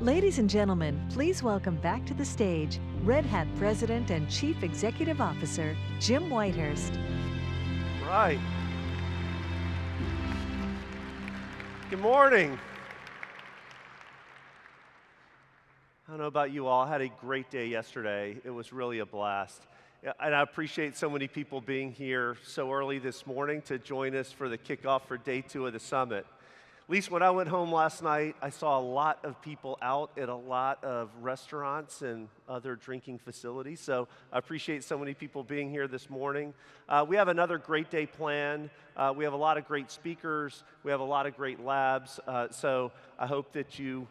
Ladies and gentlemen, please welcome back to the stage Red Hat President and Chief Executive Officer, Jim Whitehurst. Right. Good morning. I don't know about you all, I had a great day yesterday. It was really a blast. And I appreciate so many people being here so early this morning to join us for the kickoff for day 2 of the summit. At least when I went home last night, I saw a lot of people out at a lot of restaurants and other drinking facilities. So I appreciate so many people being here this morning. We have another great day planned. We have a lot of great speakers. We have a lot of great labs. So I hope that you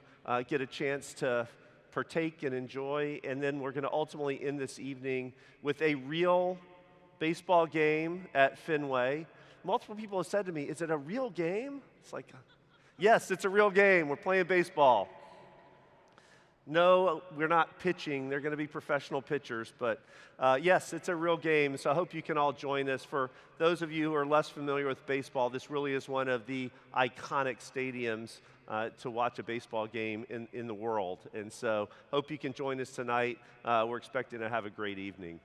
get a chance to partake and enjoy. And then we're going to ultimately end this evening with a real baseball game at Fenway. Multiple people have said to me, is it a real game? It's like, yes, it's a real game. We're playing baseball. No, we're not pitching. They're going to be professional pitchers. But yes, it's a real game. So I hope you can all join us. For those of you who are less familiar with baseball, this really is one of the iconic stadiums to watch a baseball game in the world. And so hope you can join us tonight. We're expecting to have a great evening.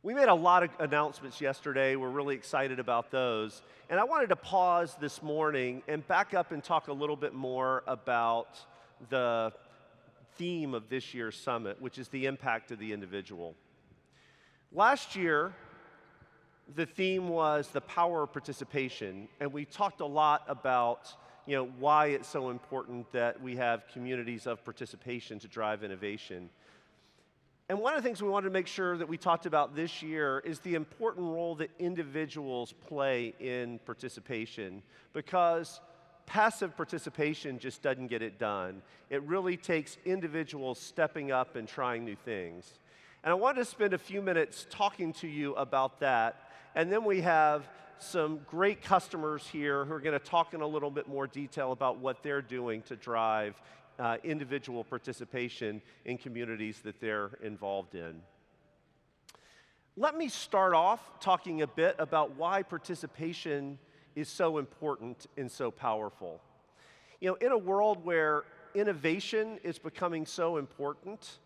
We made a lot of announcements yesterday. We're really excited about those. And I wanted to pause this morning and back up and talk a little bit more about the theme of this year's summit, which is the impact of the individual. Last year, the theme was the power of participation, and we talked a lot about why it's so important that we have communities of participation to drive innovation. And one of the things we wanted to make sure that we talked about this year is the important role that individuals play in participation, because passive participation just doesn't get it done. It really takes individuals stepping up and trying new things. And I wanted to spend a few minutes talking to you about that, and then we have some great customers here who are going to talk in a little bit more detail about what they're doing to drive individual participation in communities that they're involved in. Let me start off talking a bit about why participation is so important and so powerful. In a world where innovation is becoming so important,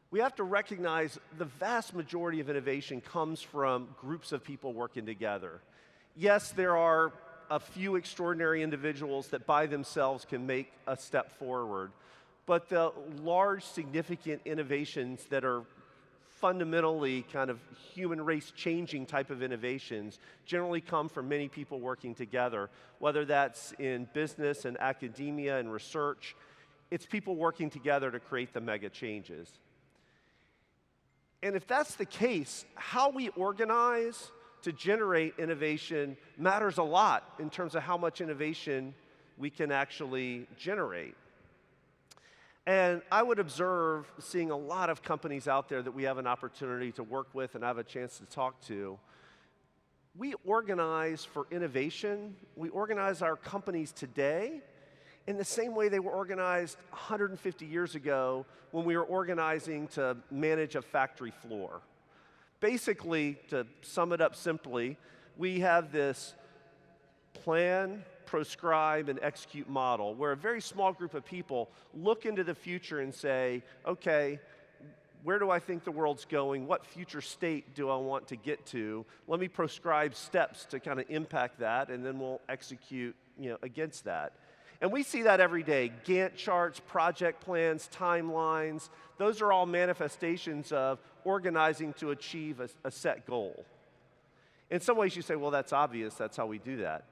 we have to recognize the vast majority of innovation comes from groups of people working together. Yes, there are a few extraordinary individuals that by themselves can make a step forward, but the large, significant innovations that are fundamentally kind of human race changing type of innovations generally come from many people working together, whether that's in business and academia and research. It's people working together to create the mega changes. And if that's the case, how we organize to generate innovation matters a lot in terms of how much innovation we can actually generate. And I would observe, seeing a lot of companies out there that we have an opportunity to work with and have a chance to talk to, we organize for innovation. We organize our companies today in the same way they were organized 150 years ago when we were organizing to manage a factory floor. Basically, to sum it up simply, we have this plan, proscribe, and execute model where a very small group of people look into the future and say, okay, where do I think the world's going? What future state do I want to get to? Let me proscribe steps to kind of impact that, and then we'll execute against that. And we see that every day. Gantt charts, project plans, timelines, those are all manifestations of organizing to achieve a set goal. In some ways you say, well, that's obvious, that's how we do that.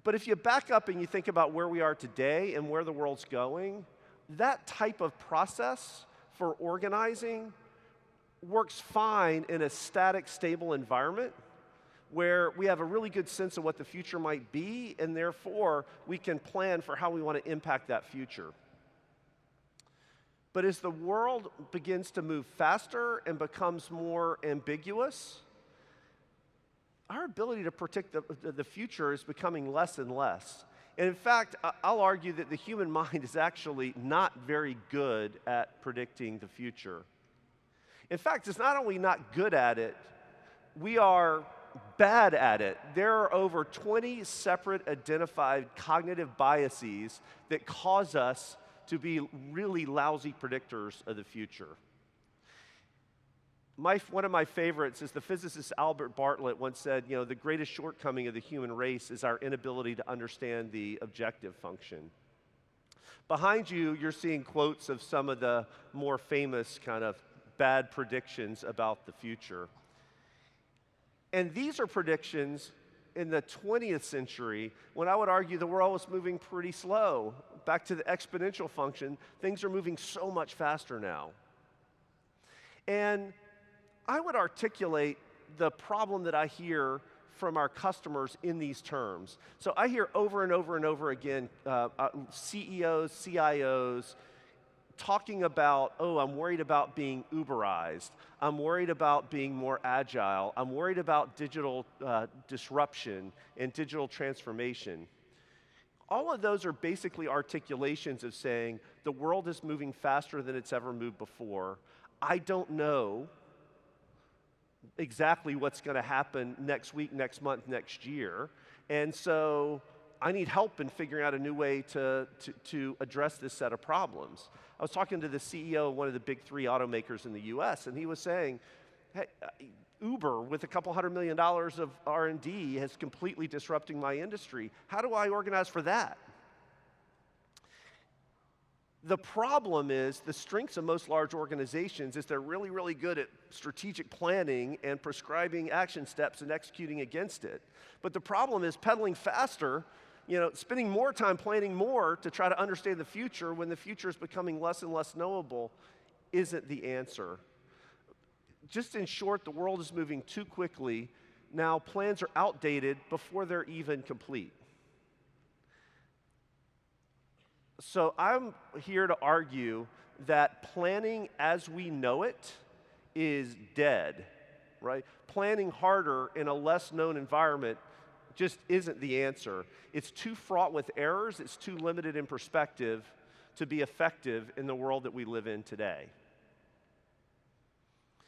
But if you back up and you think about where we are today and where the world's going, that type of process for organizing works fine in a static, stable environment where we have a really good sense of what the future might be, and therefore we can plan for how we want to impact that future. But as the world begins to move faster and becomes more ambiguous, our ability to predict the future is becoming less and less. And in fact, I'll argue that the human mind is actually not very good at predicting the future. In fact, it's not only not good at it, we are bad at it. There are over 20 separate identified cognitive biases that cause us to be really lousy predictors of the future. One of my favorites is the physicist Albert Bartlett once said, the greatest shortcoming of the human race is our inability to understand the objective function. Behind you, you're seeing quotes of some of the more famous kind of bad predictions about the future. And these are predictions in the 20th century when I would argue the world was moving pretty slow. Back to the exponential function, things are moving so much faster now. And I would articulate the problem that I hear from our customers in these terms. So I hear over and over and over again CEOs, CIOs talking about, I'm worried about being Uberized. I'm worried about being more agile. I'm worried about digital disruption and digital transformation. All of those are basically articulations of saying the world is moving faster than it's ever moved before. I don't know exactly what's going to happen next week, next month, next year. And so I need help in figuring out a new way to address this set of problems. I was talking to the CEO of one of the big 3 automakers in the US, and he was saying, hey, Uber, with a couple $100 million of R&D, is completely disrupting my industry. How do I organize for that? The problem is the strengths of most large organizations is they're really, really good at strategic planning and prescribing action steps and executing against it. But the problem is pedaling faster, spending more time planning more to try to understand the future when the future is becoming less and less knowable isn't the answer. Just in short, the world is moving too quickly. Now plans are outdated before they're even complete. So I'm here to argue that planning as we know it is dead, right? Planning harder in a less known environment just isn't the answer. It's too fraught with errors, it's too limited in perspective to be effective in the world that we live in today.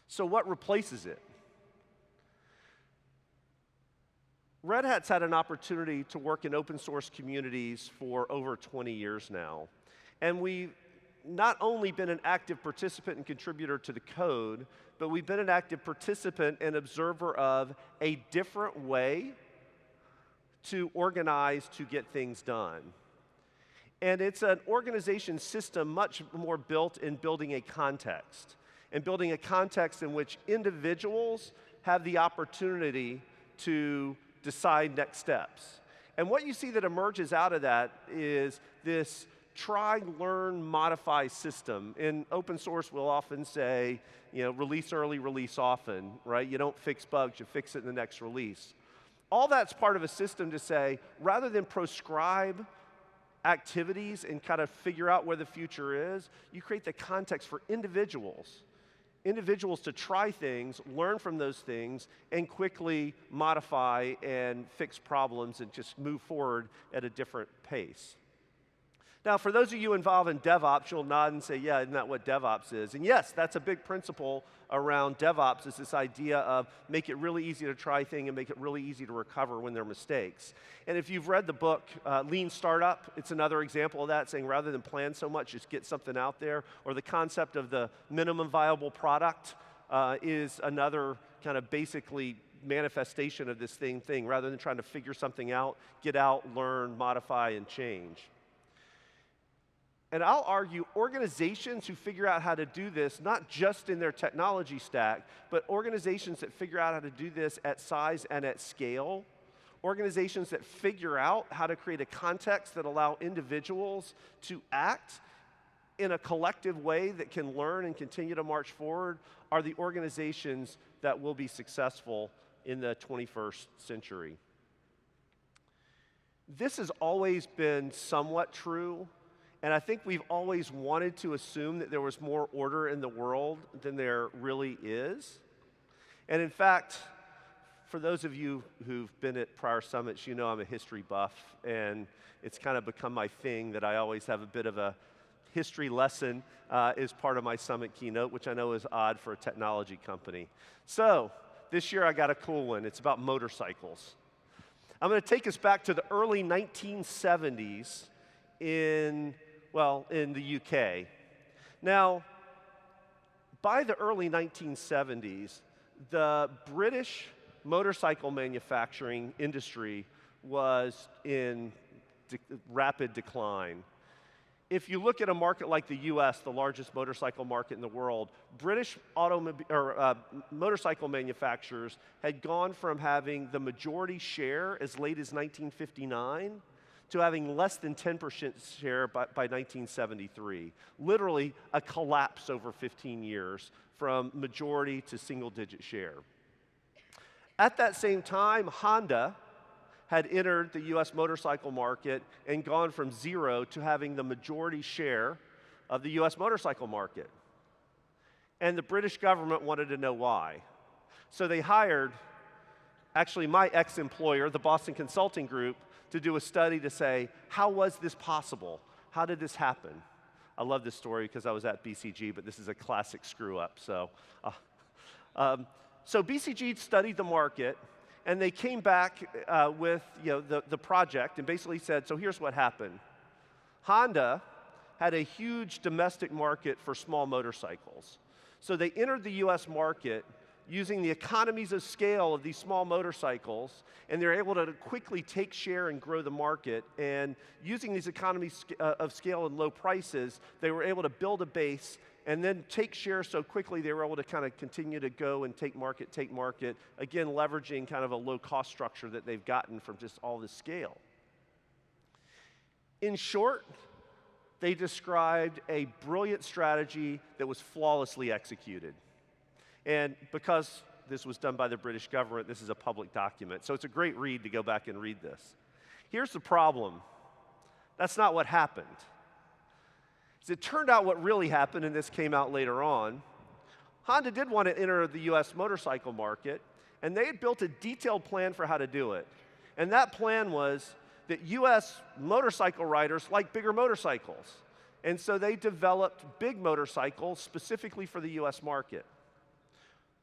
So what replaces it? Red Hat's had an opportunity to work in open source communities for over 20 years now. And we've not only been an active participant and contributor to the code, but we've been an active participant and observer of a different way to organize to get things done. And it's an organization system much more built in building a context, and building a context in which individuals have the opportunity to decide next steps. And what you see that emerges out of that is this try, learn, modify system. In open source, we'll often say, release early, release often, right? You don't fix bugs, you fix it in the next release. All that's part of a system to say, rather than proscribe activities and kind of figure out where the future is, you create the context for individuals to try things, learn from those things, and quickly modify and fix problems and just move forward at a different pace. Now, for those of you involved in DevOps, you'll nod and say, yeah, isn't that what DevOps is? And yes, that's a big principle around DevOps, is this idea of make it really easy to try things and make it really easy to recover when there are mistakes. And if you've read the book, Lean Startup, it's another example of that, saying rather than plan so much, just get something out there. Or the concept of the minimum viable product is another kind of basically manifestation of this thing. Rather than trying to figure something out, get out, learn, modify, and change. And I'll argue organizations who figure out how to do this, not just in their technology stack, but organizations that figure out how to do this at size and at scale, organizations that figure out how to create a context that allow individuals to act in a collective way that can learn and continue to march forward, are the organizations that will be successful in the 21st century. This has always been somewhat true. And I think we've always wanted to assume that there was more order in the world than there really is. And in fact, for those of you who've been at prior summits, you know I'm a history buff, and it's kind of become my thing that I always have a bit of a history lesson as part of my summit keynote, which I know is odd for a technology company. So, this year I got a cool one. It's about motorcycles. I'm going to take us back to the early 1970s in the UK. Now, by the early 1970s, the British motorcycle manufacturing industry was in rapid decline. If you look at a market like the US, the largest motorcycle market in the world, British motorcycle manufacturers had gone from having the majority share as late as 1959 to having less than 10% share by 1973. Literally a collapse over 15 years from majority to single-digit share. At that same time, Honda had entered the US motorcycle market and gone from 0 to having the majority share of the US motorcycle market. And the British government wanted to know why. So they hired, actually my ex-employer, the Boston Consulting Group, to do a study to say, how was this possible? How did this happen? I love this story because I was at BCG, but this is a classic screw up. So BCG studied the market, and they came back with the project and basically said, so here's what happened. Honda had a huge domestic market for small motorcycles. So they entered the US market using the economies of scale of these small motorcycles, and they're able to quickly take share and grow the market. And using these economies of scale and low prices, they were able to build a base and then take share so quickly they were able to kind of continue to go and take market, again, leveraging kind of a low cost structure that they've gotten from just all this scale. In short, they described a brilliant strategy that was flawlessly executed. And because this was done by the British government, this is a public document. So it's a great read to go back and read this. Here's the problem. That's not what happened. As it turned out, what really happened, and this came out later on, Honda did want to enter the US motorcycle market, and they had built a detailed plan for how to do it. And that plan was that US motorcycle riders like bigger motorcycles. And so they developed big motorcycles specifically for the US market.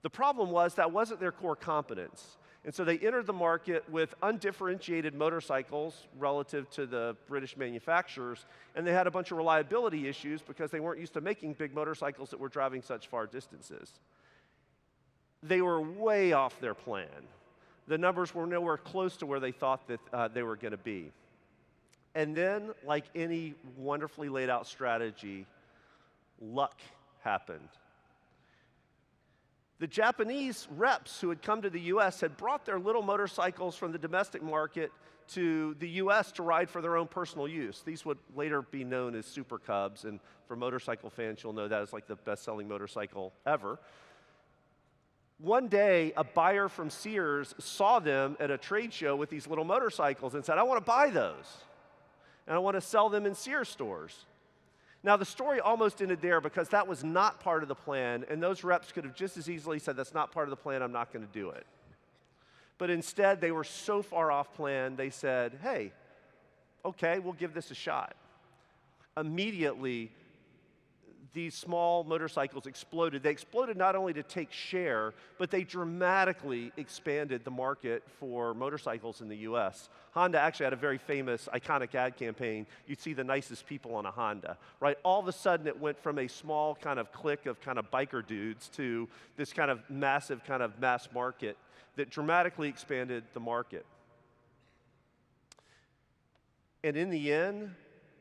The problem was that wasn't their core competence. And so they entered the market with undifferentiated motorcycles relative to the British manufacturers, and they had a bunch of reliability issues because they weren't used to making big motorcycles that were driving such far distances. They were way off their plan. The numbers were nowhere close to where they thought that they were going to be. And then, like any wonderfully laid out strategy, luck happened. The Japanese reps who had come to the US had brought their little motorcycles from the domestic market to the US to ride for their own personal use. These would later be known as Super Cubs, and for motorcycle fans, you'll know that is like the best-selling motorcycle ever. One day, a buyer from Sears saw them at a trade show with these little motorcycles and said, I want to buy those, and I want to sell them in Sears stores. Now, the story almost ended there because that was not part of the plan, and those reps could have just as easily said, that's not part of the plan, I'm not going to do it. But instead, they were so far off plan, they said, hey, okay, we'll give this a shot. Immediately, these small motorcycles exploded. They exploded not only to take share, but they dramatically expanded the market for motorcycles in the US. Honda actually had a very famous, iconic ad campaign. You'd see the nicest people on a Honda, right? All of a sudden, it went from a small kind of clique of kind of biker dudes to this kind of massive kind of mass market that dramatically expanded the market. And in the end,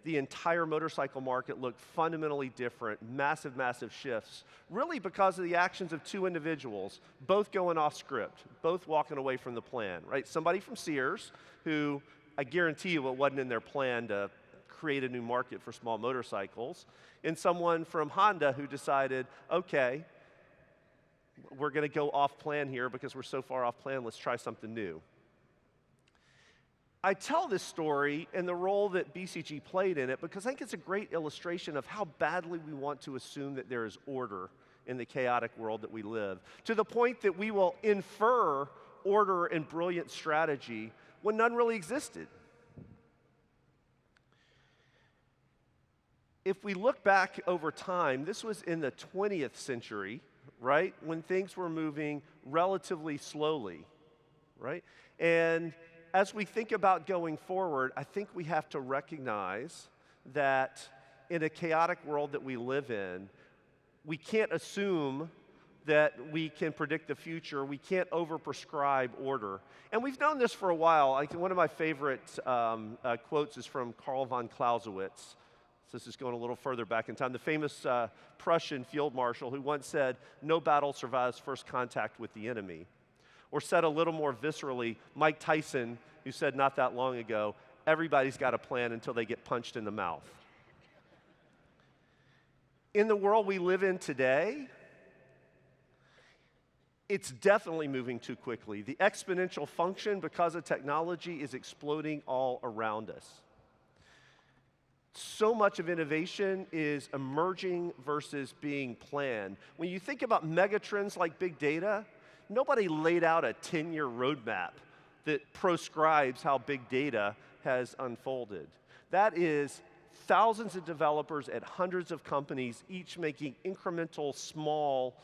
the entire motorcycle market looked fundamentally different, massive, massive shifts, really because of the actions of two individuals, both going off script, both walking away from the plan, right? Somebody from Sears, who I guarantee you it wasn't in their plan to create a new market for small motorcycles, and someone from Honda who decided, okay, we're going to go off plan here because we're so far off plan, let's try something new. I tell this story and the role that BCG played in it because I think it's a great illustration of how badly we want to assume that there is order in the chaotic world that we live, to the point that we will infer order and brilliant strategy when none really existed. If we look back over time, this was in the 20th century, right? When things were moving relatively slowly, right? And as we think about going forward, I think we have to recognize that in a chaotic world that we live in, we can't assume that we can predict the future. We can't overprescribe order. And we've known this for a while. One of my favorite quotes is from Karl von Clausewitz. So this is going a little further back in time. The famous Prussian field marshal who once said, "No battle survives first contact with the enemy." Or said a little more viscerally, Mike Tyson, who said not that long ago, "Everybody's got a plan until they get punched in the mouth." In the world we live in today, it's definitely moving too quickly. The exponential function, because of technology, is exploding all around us. So much of innovation is emerging versus being planned. When you think about megatrends like big data, nobody laid out a 10-year roadmap that proscribes how big data has unfolded. That is thousands of developers at hundreds of companies, each making incremental, small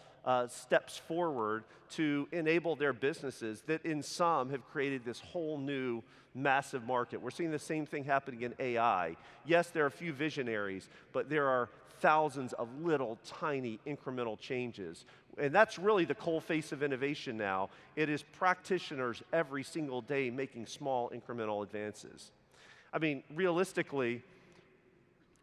steps forward to enable their businesses that in some have created this whole new massive market. We're seeing the same thing happening in AI. Yes, there are a few visionaries, but there are thousands of little tiny incremental changes. And that's really the cold face of innovation now. It is practitioners every single day making small incremental advances. I mean, realistically,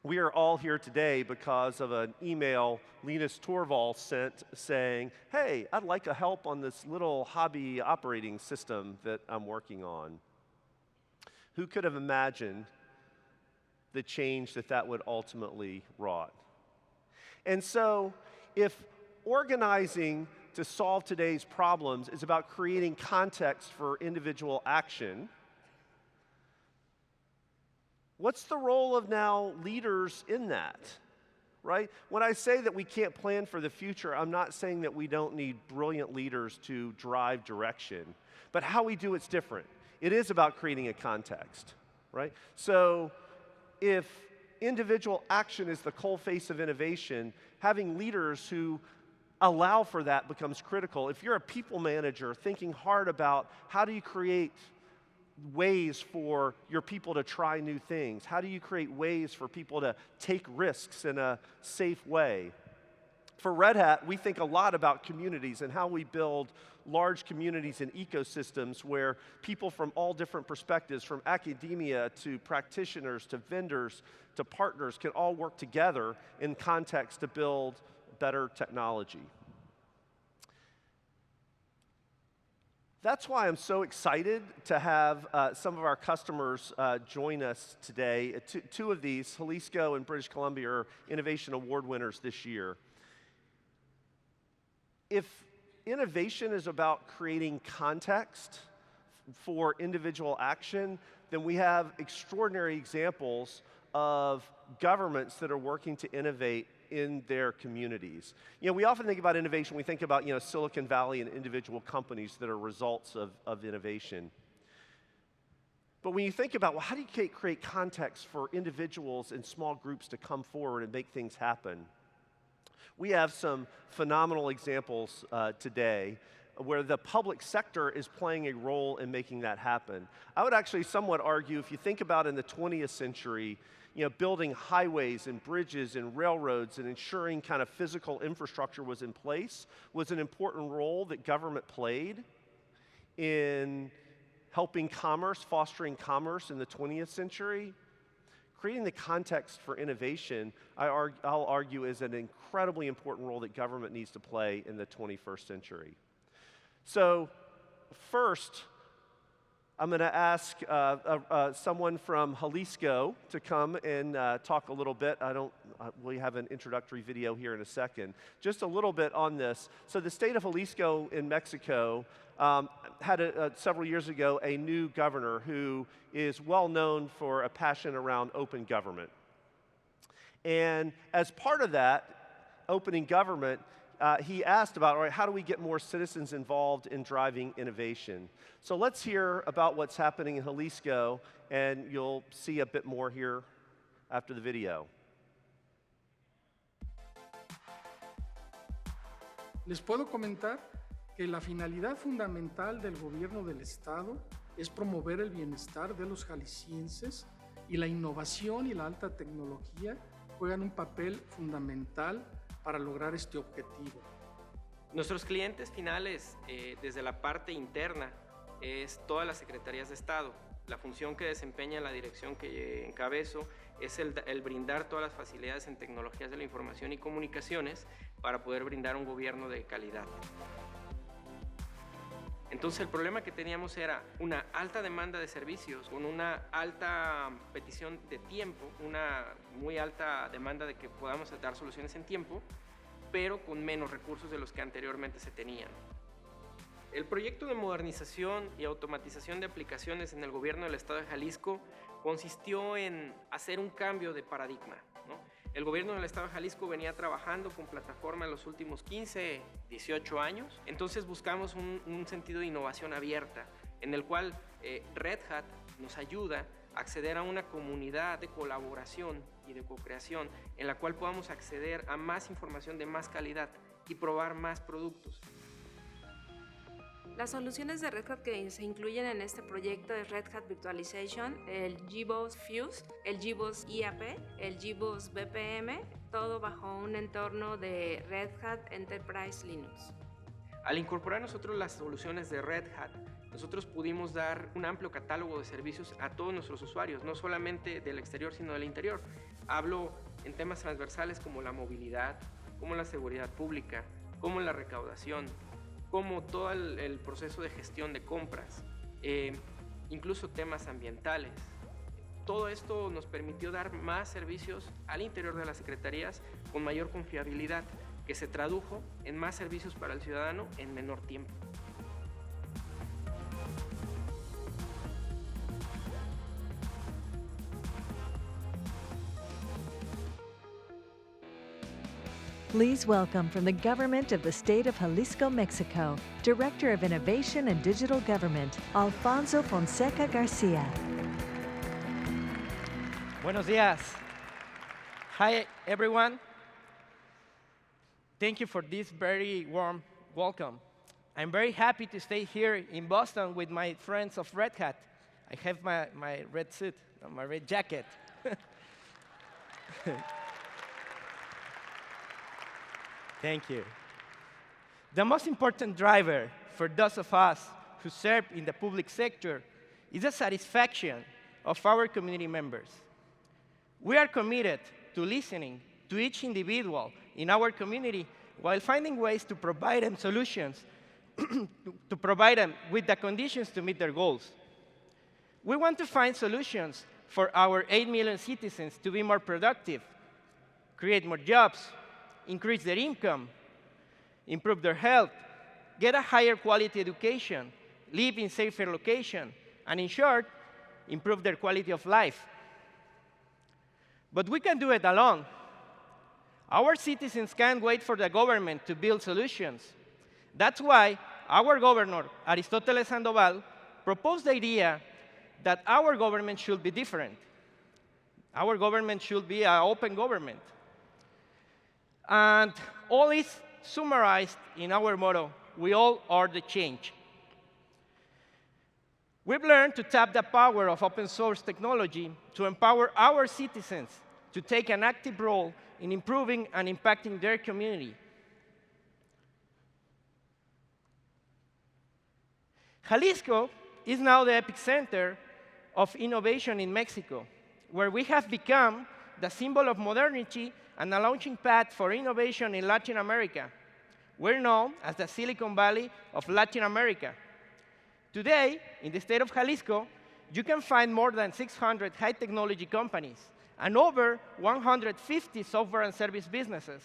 we are all here today because of an email Linus Torvalds sent saying, "Hey, I'd like a help on this little hobby operating system that I'm working on." Who could have imagined the change that that would ultimately wrought? And so, if organizing to solve today's problems is about creating context for individual action, what's the role of now leaders in that, right? When I say that we can't plan for the future, I'm not saying that we don't need brilliant leaders to drive direction, but how we do it's different. It is about creating a context, right? So if individual action is the cold face of innovation, having leaders who allow for that becomes critical. If you're a people manager thinking hard about how do you create ways for your people to try new things? How do you create ways for people to take risks in a safe way? For Red Hat, we think a lot about communities and how we build large communities and ecosystems where people from all different perspectives, from academia to practitioners to vendors to partners, can all work together in context to build better technology. That's why I'm so excited to have some of our customers join us today. Two of these, Jalisco and British Columbia, are Innovation Award winners this year. If innovation is about creating context for individual action, then we have extraordinary examples of governments that are working to innovate in their communities. You know, we often think about innovation, we think about, Silicon Valley and individual companies that are results of innovation. But when you think about, well, how do you create context for individuals and small groups to come forward and make things happen? We have some phenomenal examples today where the public sector is playing a role in making that happen. I would actually somewhat argue, if you think about in the 20th century, building highways and bridges and railroads and ensuring kind of physical infrastructure was in place was an important role that government played in helping commerce, fostering commerce in the 20th century. Creating the context for innovation, I'll argue, is an incredibly important role that government needs to play in the 21st century. So first, I'm going to ask someone from Jalisco to come and talk a little bit. We have an introductory video here in a second. Just a little bit on this. So the state of Jalisco in Mexico had several years ago a new governor who is well known for a passion around open government. And as part of that opening government, he asked about, all right, how do we get more citizens involved in driving innovation? So let's hear about what's happening in Jalisco, and you'll see a bit more here after the video. Les puedo comentar que la finalidad fundamental del gobierno del Estado es promover el bienestar de los jaliscienses y la innovación y la alta tecnología juegan un papel fundamental para lograr este objetivo. Nuestros clientes finales, desde la parte interna, es todas las secretarías de Estado. La función que desempeña la dirección que encabezo es el brindar todas las facilidades en tecnologías de la información y comunicaciones para poder brindar un gobierno de calidad. Entonces el problema que teníamos era una alta demanda de servicios, con una alta petición de tiempo, una muy alta demanda de que podamos dar soluciones en tiempo, pero con menos recursos de los que anteriormente se tenían. El proyecto de modernización y automatización de aplicaciones en el gobierno del Estado de Jalisco consistió en hacer un cambio de paradigma, ¿no? El gobierno del Estado de Jalisco venía trabajando con plataforma en los últimos 15, 18 años, entonces buscamos un sentido de innovación abierta, en el cual Red Hat nos ayuda a acceder a una comunidad de colaboración y de co-creación, en la cual podamos acceder a más información de más calidad y probar más productos. Las soluciones de Red Hat que se incluyen en este proyecto es Red Hat Virtualization, el GBoost Fuse, el GBoost IAP, el GBoost BPM, todo bajo un entorno de Red Hat Enterprise Linux. Al incorporar nosotros las soluciones de Red Hat, nosotros pudimos dar un amplio catálogo de servicios a todos nuestros usuarios, no solamente del exterior, sino del interior. Hablo en temas transversales como la movilidad, como la seguridad pública, como la recaudación, como todo el proceso de gestión de compras, incluso temas ambientales. Todo esto nos permitió dar más servicios al interior de las secretarías con mayor confiabilidad, que se tradujo en más servicios para el ciudadano en menor tiempo. Please welcome from the government of the state of Jalisco, Mexico, Director of Innovation and Digital Government, Alfonso Fonseca Garcia. Buenos días. Hi, everyone. Thank you for this very warm welcome. I'm very happy to stay here in Boston with my friends of Red Hat. I have my red suit, my red jacket. Thank you. The most important driver for those of us who serve in the public sector is the satisfaction of our community members. We are committed to listening to each individual in our community while finding ways to provide them solutions, to provide them with the conditions to meet their goals. We want to find solutions for our 8 million citizens to be more productive, create more jobs, increase their income, improve their health, get a higher quality education, live in safer location, and in short, improve their quality of life. But we can do it alone. Our citizens can't wait for the government to build solutions. That's why our governor, Aristóteles Sandoval, proposed the idea that our government should be different. Our government should be an open government. And all is summarized in our motto, we all are the change. We've learned to tap the power of open source technology to empower our citizens to take an active role in improving and impacting their community. Jalisco is now the epicenter of innovation in Mexico, where we have become the symbol of modernity and a launching pad for innovation in Latin America. We're known as the Silicon Valley of Latin America. Today, in the state of Jalisco, you can find more than 600 high-technology companies and over 150 software and service businesses,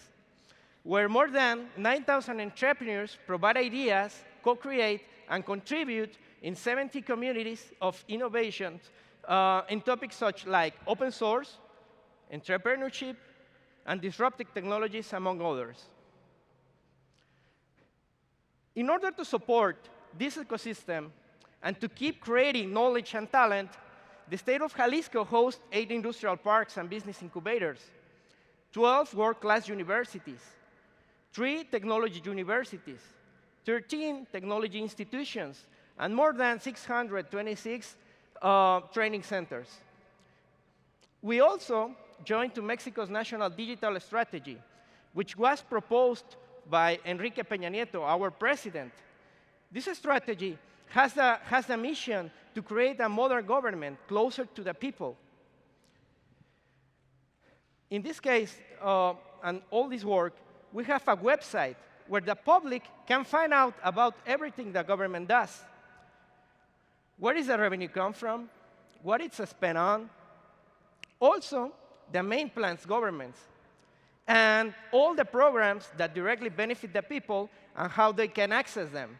where more than 9,000 entrepreneurs provide ideas, co-create, and contribute in 70 communities of innovations in topics such like open source, entrepreneurship, and disruptive technologies, among others. In order to support this ecosystem and to keep creating knowledge and talent, the state of Jalisco hosts 8 industrial parks and business incubators, 12 world-class universities, 3 technology universities, 13 technology institutions, and more than 626 training centers. We also joined to Mexico's National Digital Strategy, which was proposed by Enrique Peña Nieto, our president. This strategy has a mission to create a modern government closer to the people. In this case, and all this work, we have a website where the public can find out about everything the government does. Where does the revenue come from? What it's spent on? Also, the main plans governments, and all the programs that directly benefit the people and how they can access them.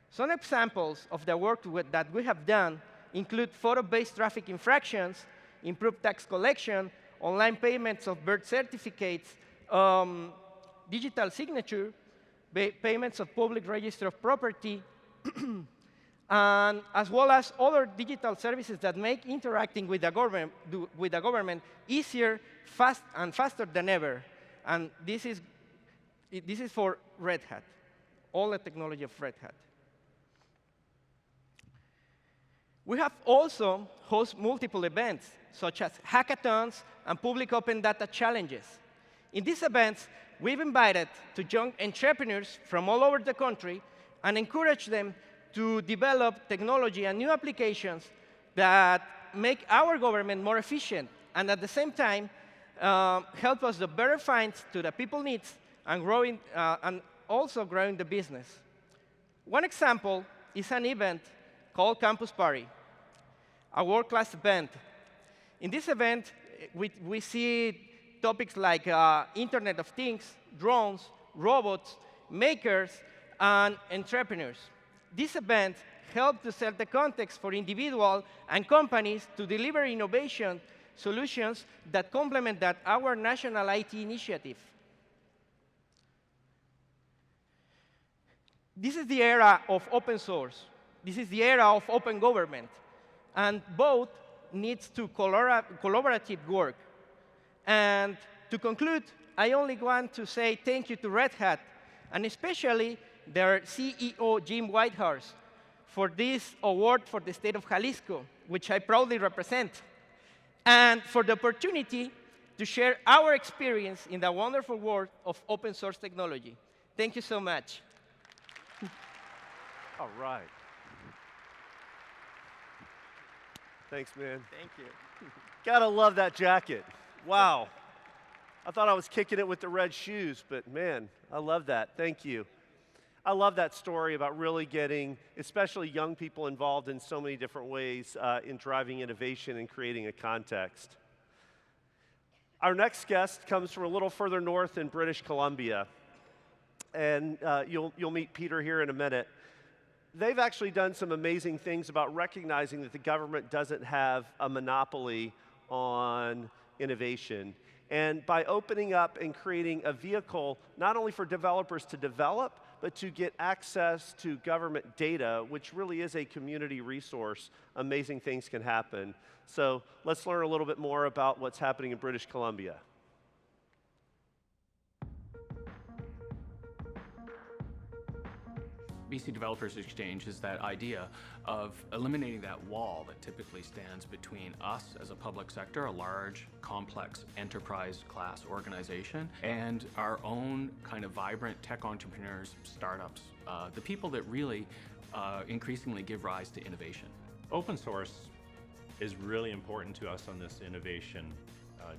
Some examples of the work that we have done include photo-based traffic infractions, improved tax collection, online payments of birth certificates, digital signature, payments of public register of property, and as well as other digital services that make interacting with the government easier, faster than ever. And this is for Red Hat, all the technology of Red Hat. We have also hosted multiple events, such as hackathons and public open data challenges. In these events, we've invited to young entrepreneurs from all over the country and encouraged them to develop technology and new applications that make our government more efficient, and at the same time, help us to better find to the people needs and also growing the business. One example is an event called Campus Party, a world-class event. In this event, we see topics like Internet of Things, drones, robots, makers, and entrepreneurs. This event helped to set the context for individuals and companies to deliver innovation solutions that complement our national IT initiative. This is the era of open source. This is the era of open government. And both needs to collaborative work. And to conclude, I only want to say thank you to Red Hat, and especially their CEO, Jim Whitehurst, for this award for the state of Jalisco, which I proudly represent, and for the opportunity to share our experience in the wonderful world of open source technology. Thank you so much. All right. Thanks, man. Thank you. Gotta love that jacket. Wow. I thought I was kicking it with the red shoes, but man, I love that. Thank you. I love that story about really getting, especially young people, involved in so many different ways in driving innovation and creating a context. Our next guest comes from a little further north in British Columbia, and you'll meet Peter here in a minute. They've actually done some amazing things about recognizing that the government doesn't have a monopoly on innovation. And by opening up and creating a vehicle, not only for developers to develop, but to get access to government data, which really is a community resource, amazing things can happen. So let's learn a little bit more about what's happening in British Columbia. BC Developers Exchange is that idea of eliminating that wall that typically stands between us as a public sector, a large, complex, enterprise class organization, and our own kind of vibrant tech entrepreneurs, startups, the people that really increasingly give rise to innovation. Open source is really important to us on this innovation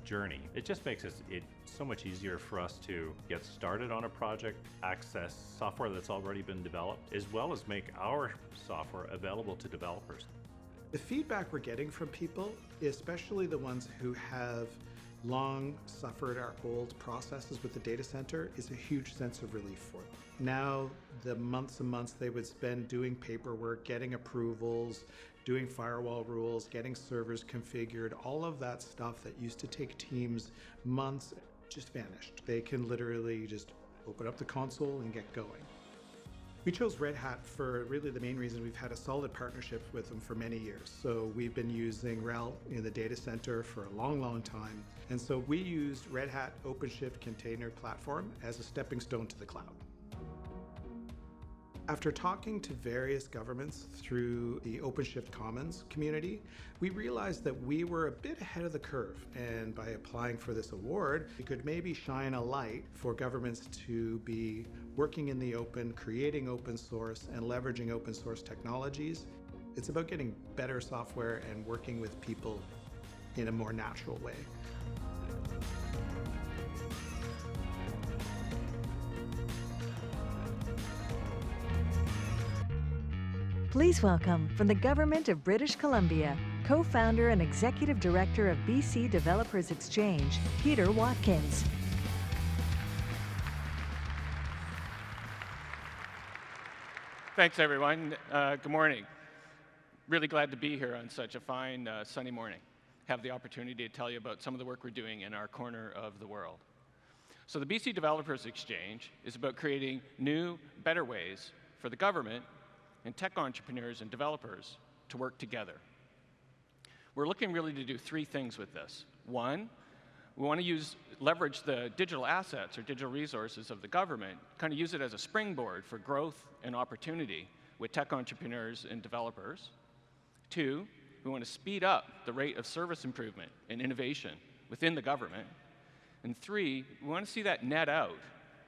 journey. It just makes it so much easier for us to get started on a project, access software that's already been developed, as well as make our software available to developers. The feedback we're getting from people, especially the ones who have long suffered our old processes with the data center, is a huge sense of relief for them. Now, the months and months they would spend doing paperwork, getting approvals, doing firewall rules, getting servers configured, all of that stuff that used to take teams months just vanished. They can literally just open up the console and get going. We chose Red Hat for really the main reason we've had a solid partnership with them for many years. So we've been using RHEL in the data center for a long, long time. And so we used Red Hat OpenShift Container Platform as a stepping stone to the cloud. After talking to various governments through the OpenShift Commons community, we realized that we were a bit ahead of the curve, and by applying for this award, we could maybe shine a light for governments to be working in the open, creating open source, and leveraging open source technologies. It's about getting better software and working with people in a more natural way. Please welcome, from the Government of British Columbia, co-founder and executive director of BC Developers Exchange, Peter Watkins. Thanks, everyone. Good morning. Really glad to be here on such a fine sunny morning. Have the opportunity to tell you about some of the work we're doing in our corner of the world. So the BC Developers Exchange is about creating new, better ways for the government and tech entrepreneurs and developers to work together. We're looking really to do three things with this. One, we want to leverage the digital assets or digital resources of the government, kind of use it as a springboard for growth and opportunity with tech entrepreneurs and developers. Two, we want to speed up the rate of service improvement and innovation within the government. And three, we want to see that net out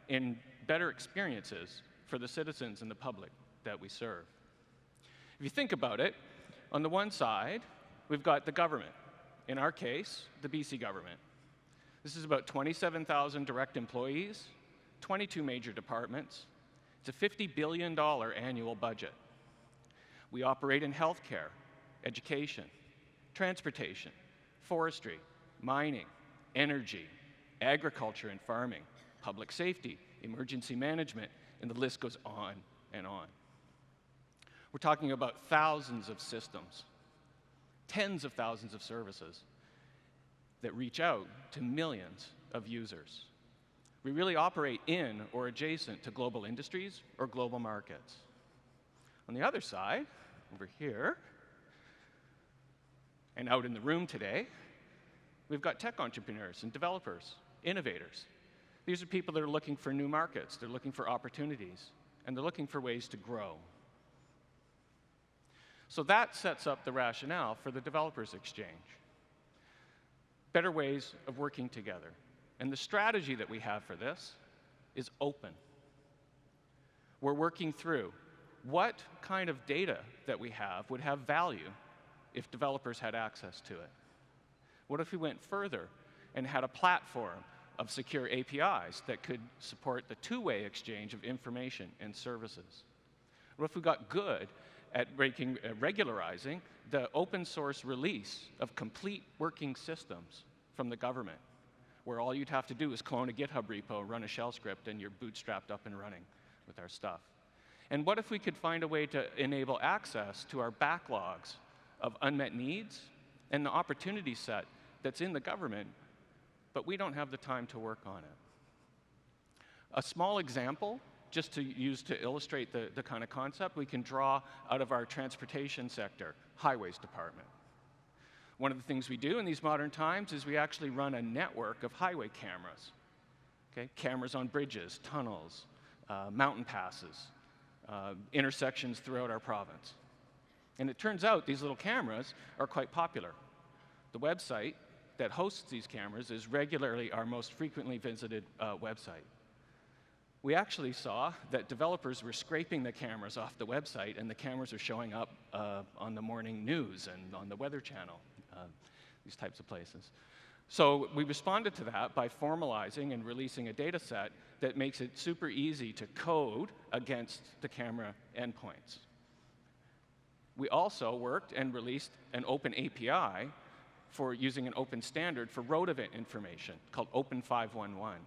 in better experiences for the citizens and the public that we serve. If you think about it, on the one side, we've got the government. In our case, the BC government. This is about 27,000 direct employees, 22 major departments. It's a $50 billion annual budget. We operate in healthcare, education, transportation, forestry, mining, energy, agriculture and farming, public safety, emergency management, and the list goes on and on. We're talking about thousands of systems, tens of thousands of services that reach out to millions of users. We really operate in or adjacent to global industries or global markets. On the other side, over here, and out in the room today, we've got tech entrepreneurs and developers, innovators. These are people that are looking for new markets, they're looking for opportunities, and they're looking for ways to grow. So that sets up the rationale for the Developers Exchange. Better ways of working together. And the strategy that we have for this is open. We're working through what kind of data that we have would have value if developers had access to it. What if we went further and had a platform of secure APIs that could support the two-way exchange of information and services? What if we got good at regularizing the open source release of complete working systems from the government, where all you'd have to do is clone a GitHub repo, run a shell script, and you're bootstrapped up and running with our stuff? And what if we could find a way to enable access to our backlogs of unmet needs and the opportunity set that's in the government, but we don't have the time to work on it? A small example, just to use to illustrate the kind of concept, we can draw out of our transportation sector, highways department. One of the things we do in these modern times is we actually run a network of highway cameras. Okay? Cameras on bridges, tunnels, mountain passes, intersections throughout our province. And it turns out these little cameras are quite popular. The website that hosts these cameras is regularly our most frequently visited website. We actually saw that developers were scraping the cameras off the website, and the cameras are showing up on the morning news and on the Weather Channel, these types of places. So we responded to that by formalizing and releasing a data set that makes it super easy to code against the camera endpoints. We also worked and released an open API for using an open standard for road event information called Open 511.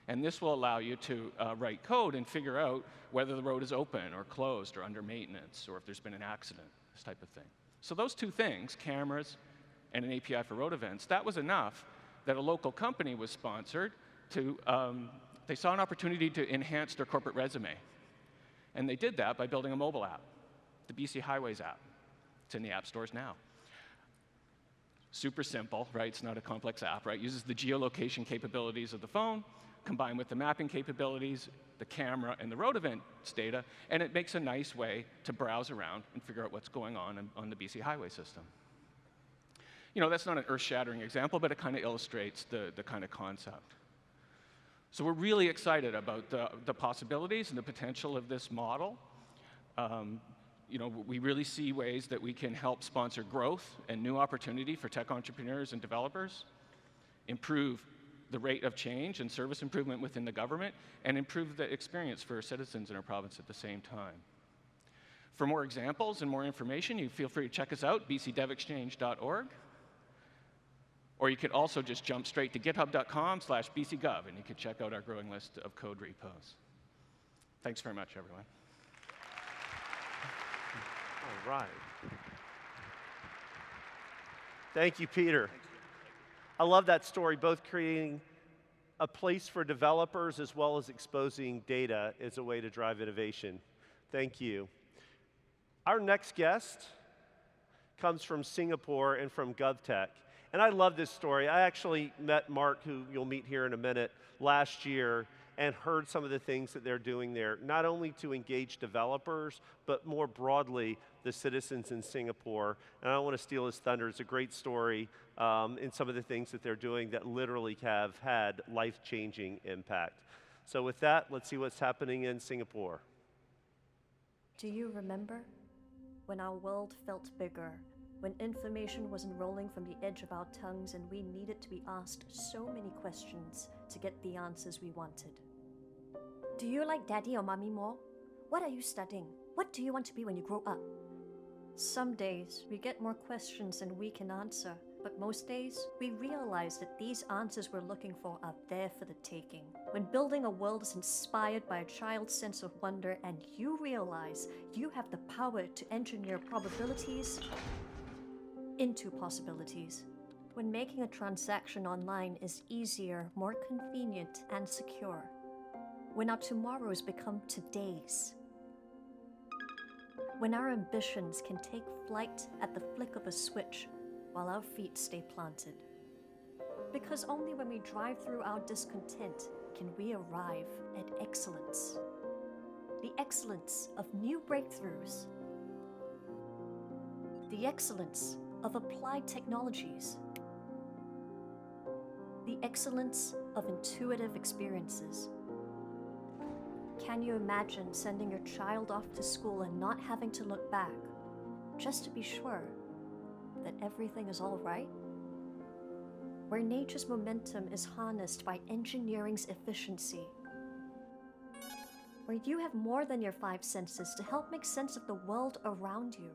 And this will allow you to write code and figure out whether the road is open or closed or under maintenance or if there's been an accident, this type of thing. So those two things, cameras and an API for road events, that was enough that a local company was sponsored to, they saw an opportunity to enhance their corporate resume. And they did that by building a mobile app, the BC Highways app. It's in the app stores now. Super simple, right? It's not a complex app, right? Uses the geolocation capabilities of the phone, combined with the mapping capabilities, the camera, and the road events data, and it makes a nice way to browse around and figure out what's going on the BC highway system. You know, that's not an earth-shattering example, but it kind of illustrates the kind of concept. So we're really excited about the possibilities and the potential of this model. You know, we really see ways that we can help sponsor growth and new opportunity for tech entrepreneurs and developers, improve the rate of change and service improvement within the government, and improve the experience for citizens in our province at the same time. For more examples and more information, you feel free to check us out, bcdevexchange.org. Or you could also just jump straight to github.com/bcgov, and you could check out our growing list of code repos. Thanks very much, everyone. All right. Thank you, Peter. I love that story, both creating a place for developers as well as exposing data as a way to drive innovation. Thank you. Our next guest comes from Singapore and from GovTech. And I love this story. I actually met Mark, who you'll meet here in a minute, last year, and heard some of the things that they're doing there, not only to engage developers, but more broadly, the citizens in Singapore. And I don't want to steal his thunder. It's a great story in some of the things that they're doing that literally have had life-changing impact. So with that, let's see what's happening in Singapore. Do you remember when our world felt bigger, when information was enrolling from the edge of our tongues and we needed to be asked so many questions to get the answers we wanted? Do you like daddy or mommy more? What are you studying? What do you want to be when you grow up? Some days we get more questions than we can answer, but most days we realize that these answers we're looking for are there for the taking. When building a world is inspired by a child's sense of wonder and you realize you have the power to engineer probabilities into possibilities. When making a transaction online is easier, more convenient, and secure. When our tomorrows become todays. When our ambitions can take flight at the flick of a switch while our feet stay planted. Because only when we drive through our discontent can we arrive at excellence. The excellence of new breakthroughs. The excellence of applied technologies. The excellence of intuitive experiences. Can you imagine sending your child off to school and not having to look back, just to be sure that everything is all right? Where nature's momentum is harnessed by engineering's efficiency. Where you have more than your 5 senses to help make sense of the world around you.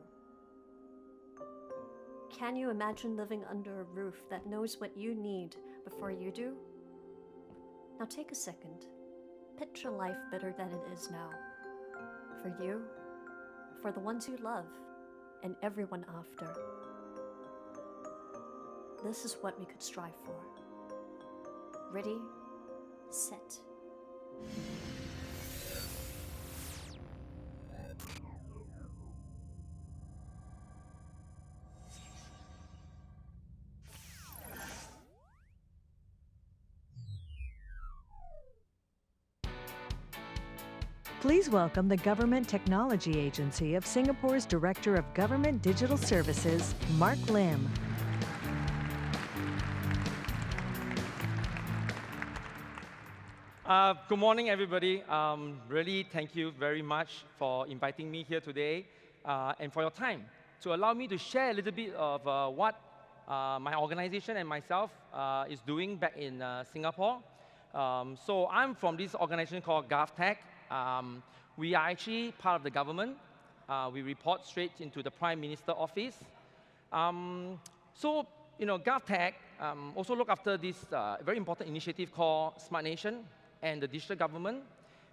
Can you imagine living under a roof that knows what you need before you do? Now take a second. Picture life better than it is now. For you, for the ones you love, and everyone after. This is what we could strive for. Ready, set. Please welcome the Government Technology Agency of Singapore's Director of Government Digital Services, Mark Lim. Good morning, everybody. Really, thank you very much for inviting me here today and for your time to allow me to share a little bit of what my organization and myself is doing back in Singapore. So I'm from this organization called GovTech. We are actually part of the government. We report straight into the Prime Minister office. So, you know, GovTech also look after this very important initiative called Smart Nation and the digital government.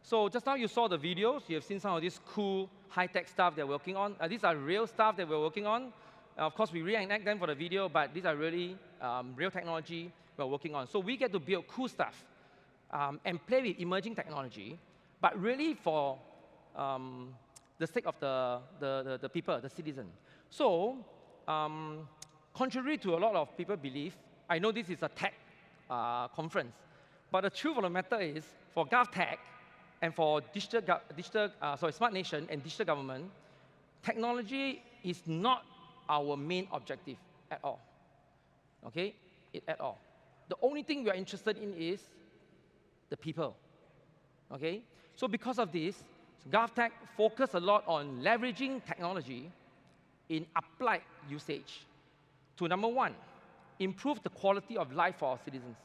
So just now you saw the videos. You have seen some of this cool high-tech stuff they're working on. These are real stuff that we're working on. Of course, we reenact them for the video, but these are really real technology we're working on. So we get to build cool stuff and play with emerging technology, but really for the sake of the people, the citizen. So, contrary to a lot of people believe, I know this is a tech conference, but the truth of the matter is, for GovTech and for Smart Nation and digital government, technology is not our main objective at all. Okay? At all. The only thing we are interested in is the people. Okay? So because of this, GovTech focus a lot on leveraging technology in applied usage to, number one, improve the quality of life for our citizens.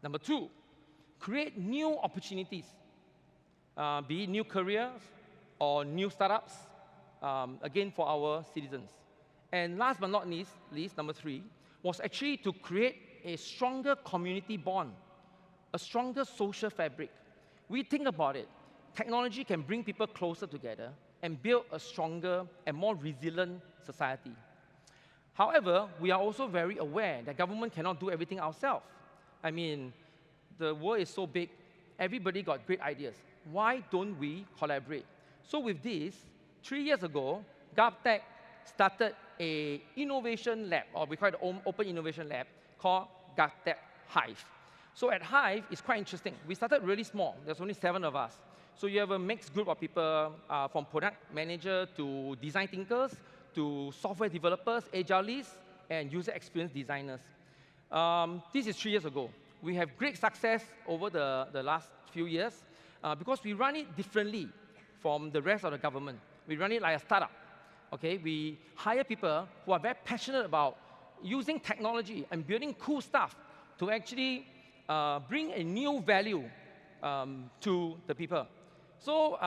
Number two, create new opportunities, be it new careers or new startups, again, for our citizens. And last but not least, number three, was actually to create a stronger community bond, a stronger social fabric. We think about it. Technology can bring people closer together and build a stronger and more resilient society. However, we are also very aware that government cannot do everything ourselves. I mean, the world is so big, everybody got great ideas. Why don't we collaborate? So with this, 3 years ago, GovTech started an innovation lab, or we call it Open Innovation Lab, called GovTech Hive. So at Hive, it's quite interesting. We started really small. There's only 7 of us. So you have a mixed group of people, from product manager to design thinkers, to software developers, agilists, and user experience designers. This is 3 years ago. We have great success over the last few years because we run it differently from the rest of the government. We run it like a startup. Okay? We hire people who are very passionate about using technology and building cool stuff to actually bring a new value to the people. So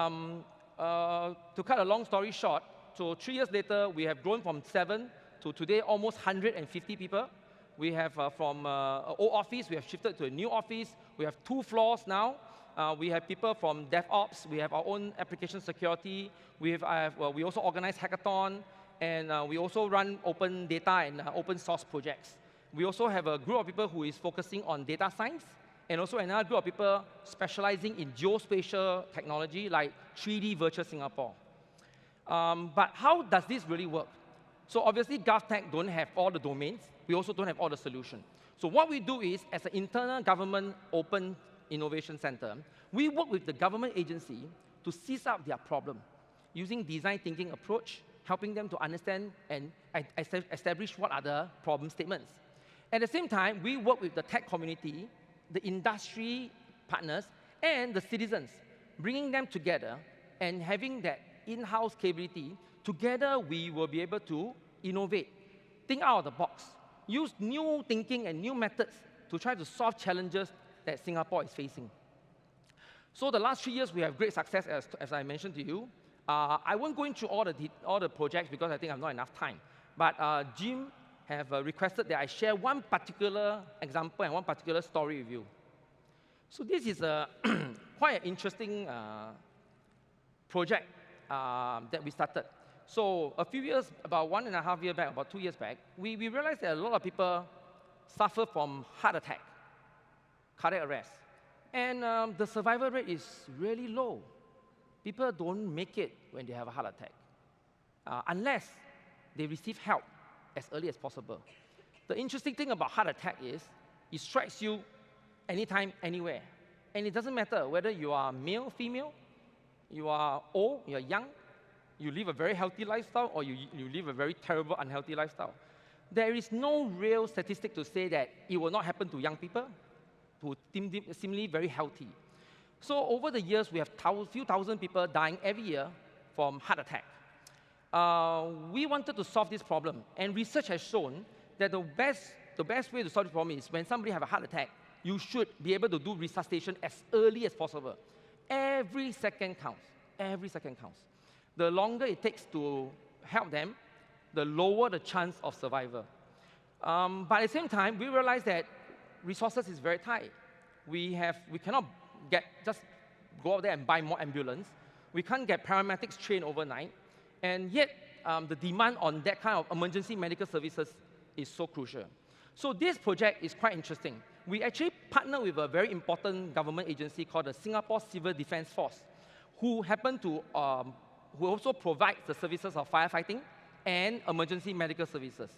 to cut a long story short, so 3 years later, we have grown from 7 to today almost 150 people. We have from an old office, we have shifted to a new office. We have 2 floors now. We have people from DevOps. We have our own application security. We also organize hackathon, and we also run open data and open source projects. We also have a group of people who is focusing on data science, and also another group of people specializing in geospatial technology like 3D Virtual Singapore. But how does this really work? So obviously, GovTech don't have all the domains. We also don't have all the solutions. So what we do is, as an internal government open innovation center, we work with the government agency to seize out their problem using design thinking approach, helping them to understand and establish what are the problem statements. At the same time, we work with the tech community, the industry partners, and the citizens, bringing them together and having that in-house capability. Together, we will be able to innovate, think out of the box, use new thinking and new methods to try to solve challenges that Singapore is facing. So the last 3 years, we have great success, as I mentioned to you. I won't go into all the projects because I think I have not enough time. But Jim have requested that I share one particular example and one particular story with you. So this is quite an interesting project that we started. So a few years, about 1.5 years back, about 2 years back, we realized that a lot of people suffer from heart attack, cardiac arrest. And the survival rate is really low. People don't make it when they have a heart attack, unless they receive help as early as possible. The interesting thing about heart attack is it strikes you anytime, anywhere. And it doesn't matter whether you are male, female, you are old, you are young, you live a very healthy lifestyle, or you live a very terrible, unhealthy lifestyle. There is no real statistic to say that it will not happen to young people who seemingly very healthy. So over the years, we have few thousand people dying every year from heart attack. We wanted to solve this problem, and research has shown that the best way to solve this problem is when somebody has a heart attack, you should be able to do resuscitation as early as possible. Every second counts. Every second counts. The longer it takes to help them, the lower the chance of survival. But at the same time, we realized that resources is very tight. We cannot just go out there and buy more ambulance. We can't get paramedics trained overnight. And yet, the demand on that kind of emergency medical services is so crucial. So this project is quite interesting. We actually partner with a very important government agency called the Singapore Civil Defence Force, who happen to, who also provide the services of firefighting and emergency medical services.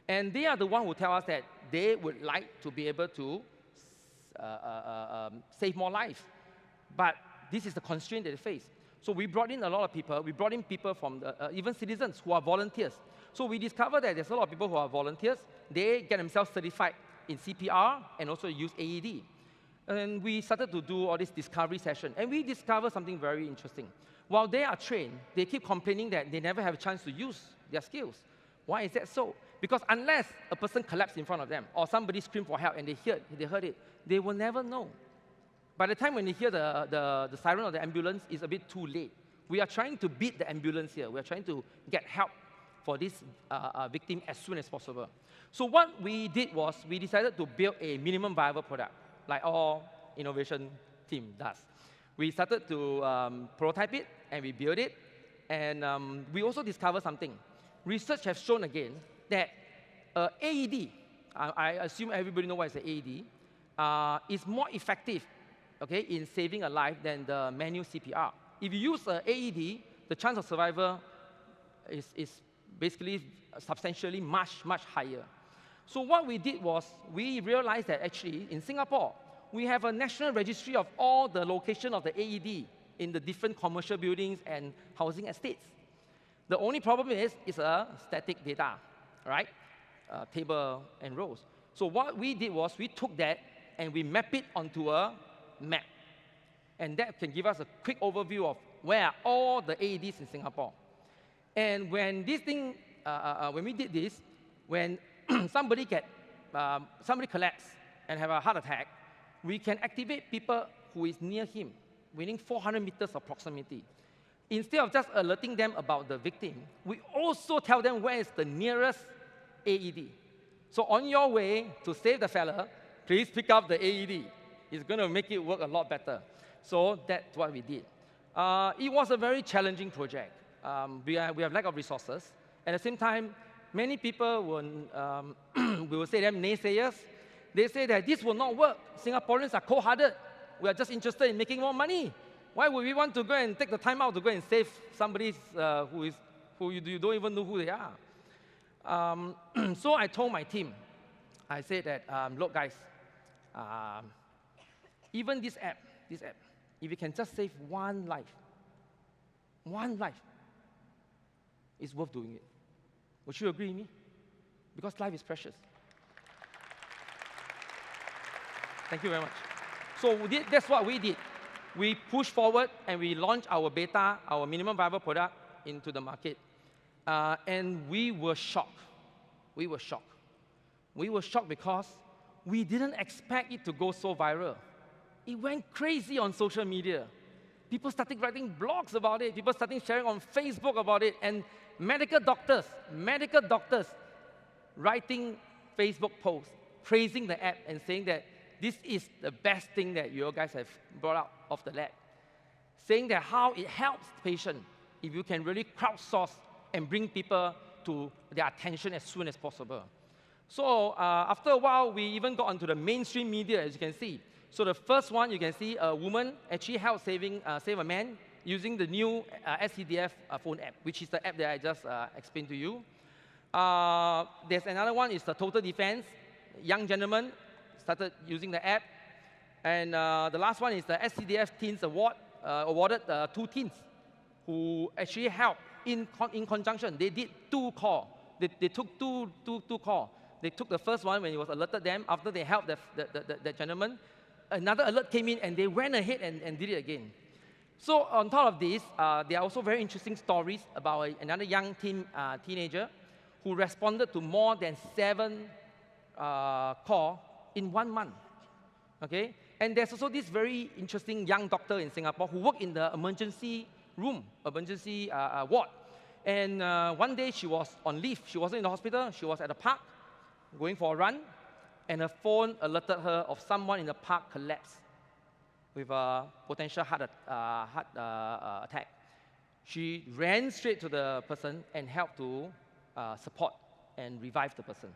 And they are the one who tell us that they would like to be able to save more lives. But this is the constraint that they face. So we brought in a lot of people. We brought in people from the, even citizens who are volunteers. So we discovered that there's a lot of people who are volunteers. They get themselves certified in CPR and also use AED. And we started to do all this discovery session. And we discovered something very interesting. While they are trained, they keep complaining that they never have a chance to use their skills. Why is that so? Because unless a person collapsed in front of them or somebody screamed for help and they heard it, they will never know. By the time when they hear the siren of the ambulance, it's a bit too late. We are trying to beat the ambulance here. We are trying to get help for this victim as soon as possible. So what we did was we decided to build a minimum viable product, like all innovation team does. We started to prototype it, and we built it. And we also discovered something. Research has shown again that AED, I assume everybody knows what is an AED, is more effective, okay, in saving a life than the manual CPR. If you use an AED, the chance of survival is basically substantially much, much higher. So what we did was we realized that actually in Singapore, we have a national registry of all the location of the AED in the different commercial buildings and housing estates. The only problem is it's a static data, right? Table and rows. So what we did was we took that and we map it onto a map. And that can give us a quick overview of where are all the AEDs in Singapore. And when this thing, when we did this, when somebody collapse and have a heart attack, we can activate people who is near him, within 400 meters of proximity. Instead of just alerting them about the victim, we also tell them where is the nearest AED. So on your way to save the fella, please pick up the AED. It's going to make it work a lot better. So that's what we did. It was a very challenging project. We have lack of resources. At the same time, many people will, we will say them naysayers. They say that this will not work. Singaporeans are cold-hearted. We are just interested in making more money. Why would we want to go and take the time out to go and save somebody who you don't even know who they are? So I told my team, I said that, look guys, even this app, if you can just save one life, it's worth doing it. Would you agree with me? Because life is precious. Thank you very much. So that's what we did. We pushed forward and we launched our beta, our minimum viable product into the market. And we were shocked. We were shocked. We were shocked because we didn't expect it to go so viral. It went crazy on social media. People started writing blogs about it. People started sharing on Facebook about it. And medical doctors writing Facebook posts, praising the app and saying that this is the best thing that you guys have brought out of the lab. Saying that how it helps patients if you can really crowdsource and bring people to their attention as soon as possible. So after a while, we even got onto the mainstream media, as you can see. So the first one, you can see a woman actually helped save a man using the new SCDF phone app, which is the app that I just explained to you. There's another one, is the Total Defense. Young gentleman started using the app. And the last one is the SCDF Teens Award, awarded 2 teens who actually helped in conjunction. They did 2 calls. They took two calls. They took the first one when it was alerted them. After they helped the gentleman, another alert came in and they went ahead and did it again. So on top of this, there are also very interesting stories about another young teenager who responded to more than 7 calls in 1 month. Okay? And there's also this very interesting young doctor in Singapore who worked in the emergency room, emergency ward. And one day she was on leave. She wasn't in the hospital. She was at the park going for a run. And her phone alerted her of someone in the park collapsed with a potential heart attack. She ran straight to the person and helped to support and revive the person.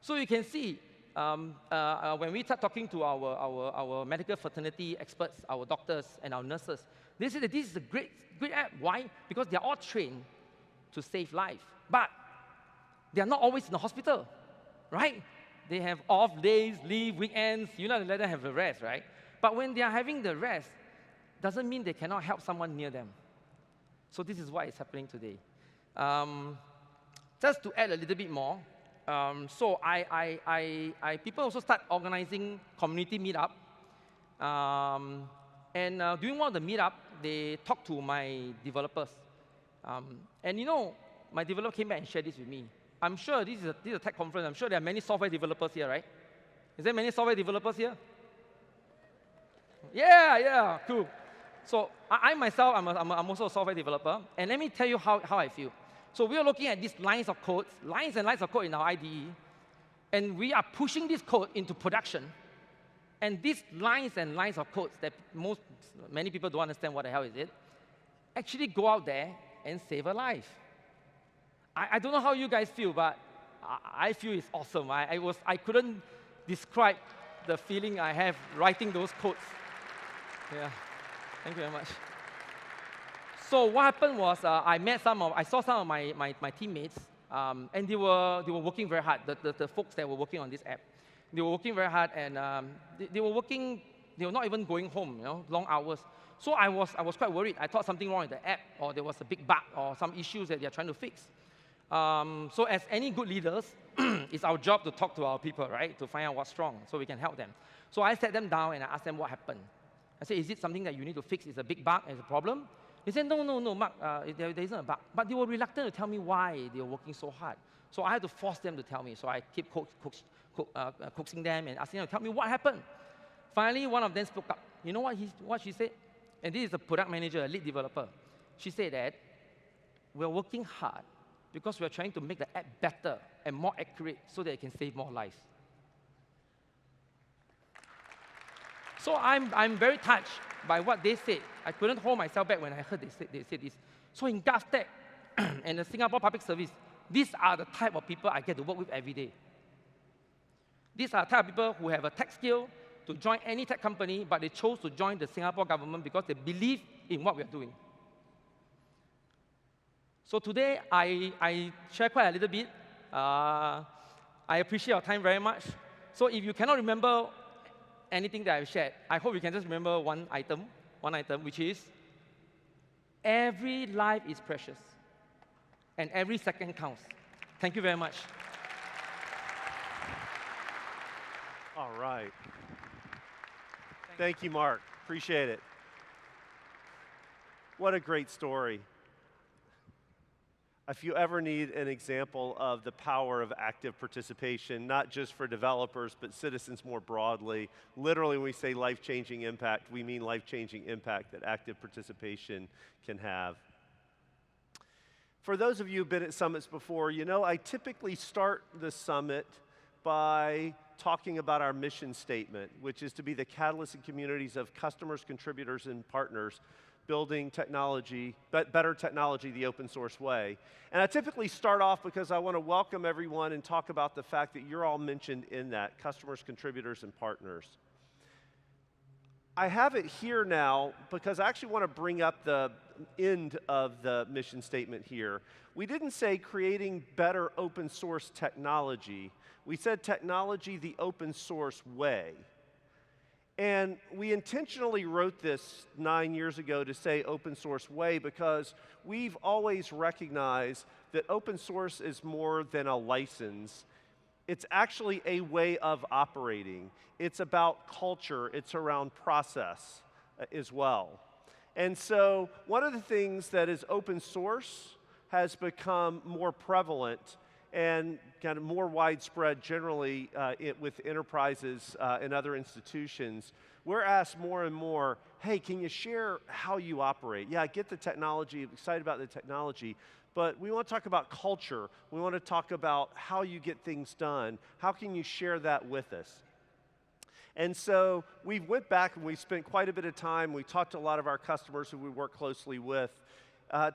So you can see, when we start talking to our medical fraternity experts, our doctors and our nurses, they say that this is a great app. Why? Because they're all trained to save life. But they're not always in the hospital, right? They have off days, leave, weekends. You know, let them have a rest, right? But when they are having the rest, doesn't mean they cannot help someone near them. So this is what is happening today. Just to add a little bit more, so people also start organizing community meetup. During one of the meetup, they talked to my developers. And you know, my developer came back and shared this with me. I'm sure this is a tech conference. I'm sure there are many software developers here, right? Is there many software developers here? Yeah, cool. So I myself, I'm also a software developer. And let me tell you how I feel. So we are looking at these lines and lines of code in our IDE. And we are pushing this code into production. And these lines and lines of codes that many people don't understand what the hell is it, actually go out there and save a life. I don't know how you guys feel, but I feel it's awesome. I couldn't describe the feeling I have writing those codes. Yeah, thank you very much. So what happened was I saw some of my teammates, and they were working very hard. The folks that were working on this app, they were working very hard, and they were not even going home, you know, long hours. So I was quite worried. I thought something wrong with the app, or there was a big bug, or some issues that they are trying to fix. So as any good leaders, it's our job to talk to our people, right, to find out what's wrong so we can help them. So I sat them down and I asked them what happened. I said, is it something that you need to fix? Is it a big bug? Is it a problem? They said, no, Mark, there isn't a bug. But they were reluctant to tell me why they were working so hard. So I had to force them to tell me. So I keep coaxing them and asking them to tell me what happened. Finally, one of them spoke up. You know what she said? And this is a product manager, a lead developer. She said that we're working hard because we're trying to make the app better and more accurate so that it can save more lives. So I'm very touched by what they said. I couldn't hold myself back when I heard they said this. So in GovTech and the Singapore Public Service, these are the type of people I get to work with every day. These are the type of people who have a tech skill to join any tech company, but they chose to join the Singapore government because they believe in what we are doing. So today, I share quite a little bit. I appreciate your time very much. So if you cannot remember anything that I've shared, I hope you can just remember one item, which is every life is precious, and every second counts. Thank you very much. All right. Thank you, Mark. Appreciate it. What a great story. If you ever need an example of the power of active participation, not just for developers, but citizens more broadly, literally when we say life-changing impact, we mean life-changing impact that active participation can have. For those of you who've been at summits before, you know I typically start the summit by talking about our mission statement, which is to be the catalyst and communities of customers, contributors, and partners building technology, better technology the open source way. And I typically start off because I want to welcome everyone and talk about the fact that you're all mentioned in that, customers, contributors, and partners. I have it here now because I actually want to bring up the end of the mission statement here. We didn't say creating better open source technology. We said technology the open source way. And we intentionally wrote this 9 years ago to say open source way because we've always recognized that open source is more than a license. It's actually a way of operating. It's about culture. It's around process as well. And so one of the things that is open source has become more prevalent and kind of more widespread generally with enterprises and other institutions. We're asked more and more, hey, can you share how you operate? Yeah, I get the technology, I'm excited about the technology, but we want to talk about culture. We want to talk about how you get things done. How can you share that with us? And so we went back and we spent quite a bit of time. We talked to a lot of our customers who we work closely with.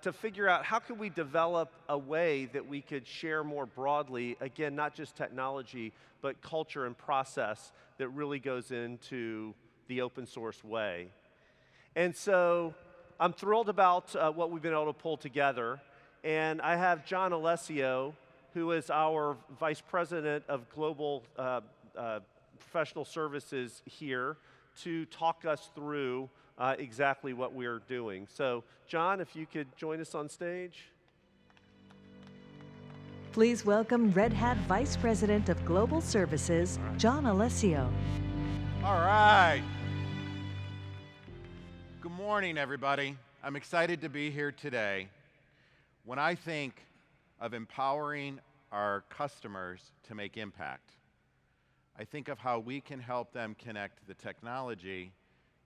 to figure out how could we develop a way that we could share more broadly, again, not just technology, but culture and process that really goes into the open source way. And so I'm thrilled about what we've been able to pull together. And I have John Alessio, who is our Vice President of Global Professional Services here, to talk us through exactly what we're doing. So, John, if you could join us on stage. Please welcome Red Hat Vice President of Global Services, John Alessio. All right. Good morning, everybody. I'm excited to be here today. When I think of empowering our customers to make impact, I think of how we can help them connect the technology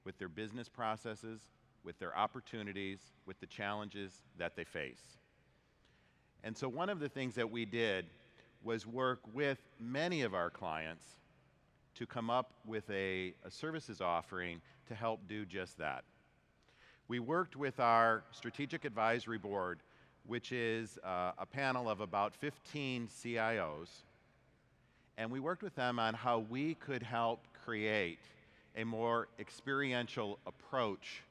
with their business processes, with their opportunities, with the challenges that they face. And so one of the things that we did was work with many of our clients to come up with a services offering to help do just that. We worked with our Strategic Advisory Board, which is a panel of about 15 CIOs, and we worked with them on how we could help create a more experiential approach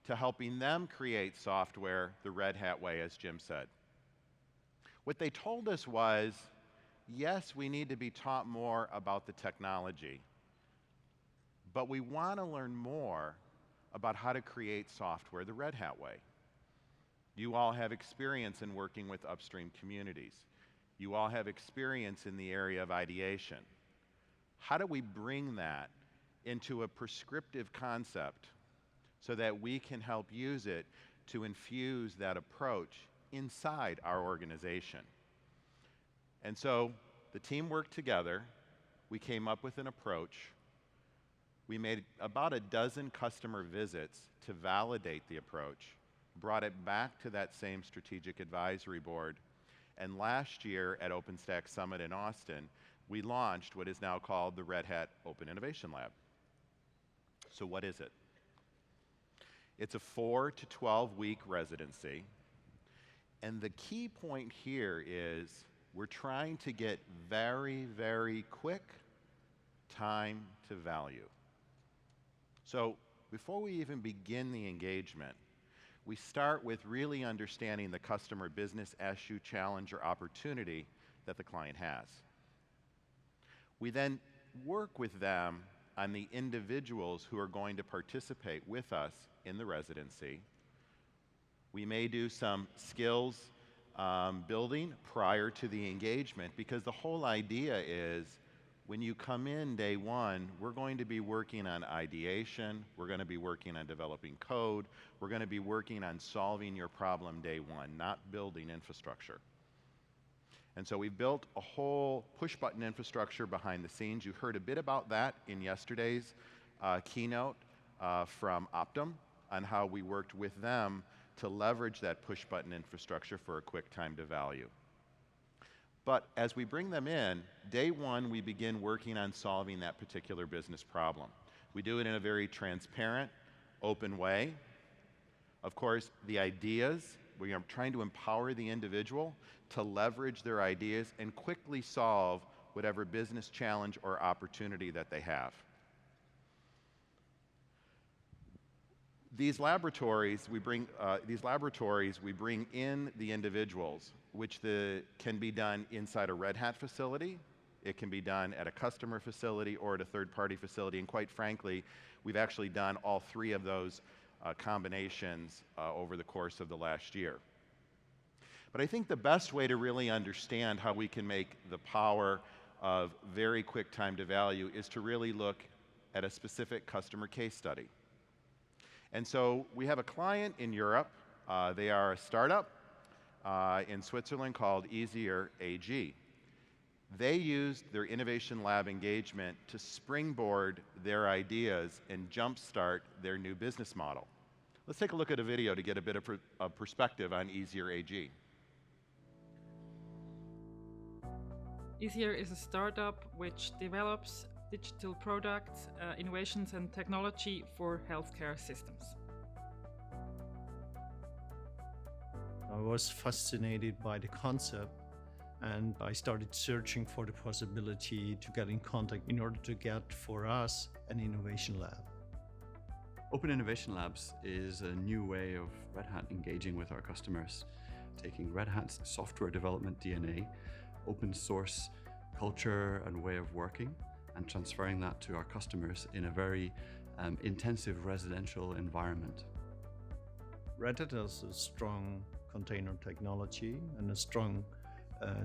to helping them create software the Red Hat way, as Jim said. What they told us was, yes, we need to be taught more about the technology, but we want to learn more about how to create software the Red Hat way. You all have experience in working with upstream communities. You all have experience in the area of ideation. How do we bring that into a prescriptive concept so that we can help use it to infuse that approach inside our organization? And so the team worked together. We came up with an approach. We made about a dozen customer visits to validate the approach, brought it back to that same strategic advisory board, and last year at OpenStack Summit in Austin, we launched what is now called the Red Hat Open Innovation Lab. So what is it? It's a 4 to 12-week residency, and the key point here is we're trying to get very, very quick time to value. So before we even begin the engagement, we start with really understanding the customer business issue, challenge, or opportunity that the client has. We then work with them on the individuals who are going to participate with us in the residency. We may do some skills building prior to the engagement, because the whole idea is when you come in day one, we're going to be working on ideation, we're going to be working on developing code, we're going to be working on solving your problem day one, not building infrastructure. And so we've built a whole push-button infrastructure behind the scenes. You heard a bit about that in yesterday's keynote from Optum on how we worked with them to leverage that push-button infrastructure for a quick time to value. But as we bring them in, day one, we begin working on solving that particular business problem. We do it in a very transparent, open way. Of course, the ideas, we are trying to empower the individual to leverage their ideas and quickly solve whatever business challenge or opportunity that they have. These laboratories, we bring in the individuals, which can be done inside a Red Hat facility. It can be done at a customer facility or at a third-party facility. And quite frankly, we've actually done all three of those combinations over the course of the last year. But I think the best way to really understand how we can make the power of very quick time to value is to really look at a specific customer case study. And so we have a client in Europe. They are a startup in Switzerland called Easier AG. They used their Innovation Lab engagement to springboard their ideas and jumpstart their new business model. Let's take a look at a video to get a bit of perspective on Easier AG. Easier is a startup which develops digital products, innovations and technology for healthcare systems. I was fascinated by the concept, and I started searching for the possibility to get in contact in order to get for us an innovation lab. Open Innovation Labs is a new way of Red Hat engaging with our customers, taking Red Hat's software development DNA, open source culture and way of working, and transferring that to our customers in a very intensive residential environment. Red Hat has a strong container technology and a strong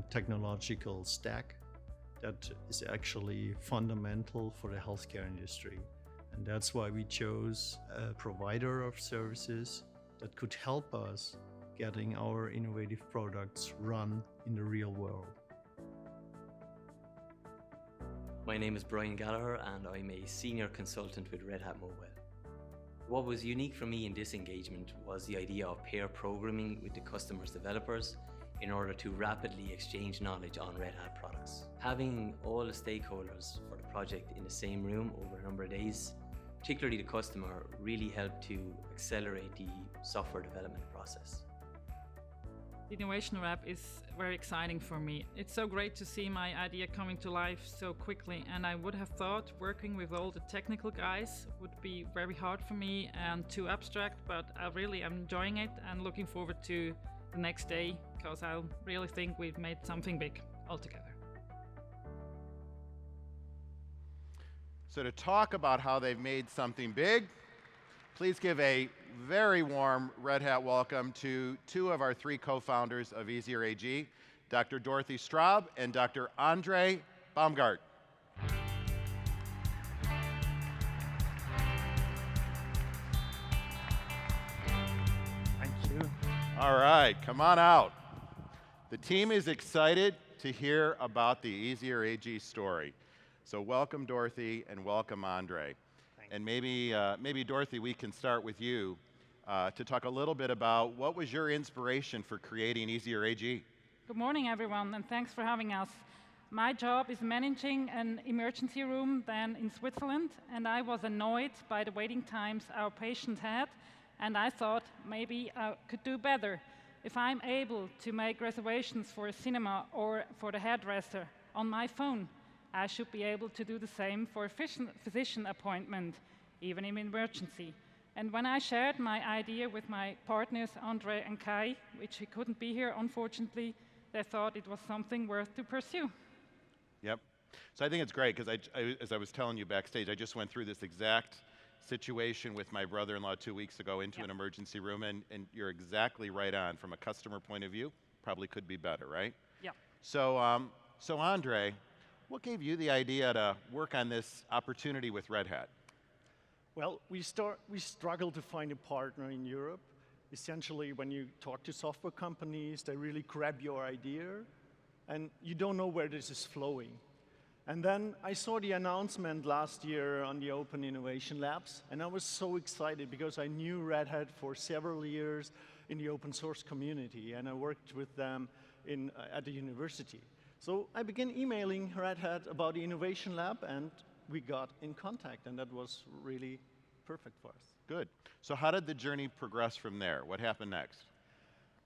technological stack that is actually fundamental for the healthcare industry. And that's why we chose a provider of services that could help us getting our innovative products run in the real world. My name is Brian Gallagher and I'm a senior consultant with Red Hat Mobile. What was unique for me in this engagement was the idea of pair programming with the customer's developers in order to rapidly exchange knowledge on Red Hat products. Having all the stakeholders for the project in the same room over a number of days, particularly the customer, really helped to accelerate the software development process. The Innovation Lab is very exciting for me. It's so great to see my idea coming to life so quickly, and I would have thought working with all the technical guys would be very hard for me and too abstract, but I really am enjoying it and looking forward to the next day, because I really think we've made something big altogether. So to talk about how they've made something big, please give a very warm Red Hat welcome to two of our three co-founders of Easier AG, Dr. Dorothy Straub and Dr. Andre Baumgart. Thank you. All right, come on out. The team is excited to hear about the Easier AG story. So welcome, Dorothy, and welcome, Andre. And maybe Dorothy, we can start with you to talk a little bit about what was your inspiration for creating Easier AG? Good morning, everyone, and thanks for having us. My job is managing an emergency room then in Switzerland, and I was annoyed by the waiting times our patients had, and I thought maybe I could do better. If I'm able to make reservations for a cinema or for the hairdresser on my phone, I should be able to do the same for a physician appointment, even in emergency. And when I shared my idea with my partners, Andre and Kai, which he couldn't be here, unfortunately, they thought it was something worth to pursue. Yep. So I think it's great, because as I was telling you backstage, I just went through this exact situation with my brother-in-law 2 weeks ago into an emergency room, and you're exactly right on. From a customer point of view, probably could be better, right? Yeah. So, so Andre, what gave you the idea to work on this opportunity with Red Hat? Well, we struggle to find a partner in Europe. Essentially, when you talk to software companies, they really grab your idea, and you don't know where this is flowing. And then I saw the announcement last year on the Open Innovation Labs, and I was so excited because I knew Red Hat for several years in the open source community, and I worked with them at the university. So I began emailing Red Hat about the Innovation Lab, and we got in contact, and that was really perfect for us. Good. So how did the journey progress from there? What happened next?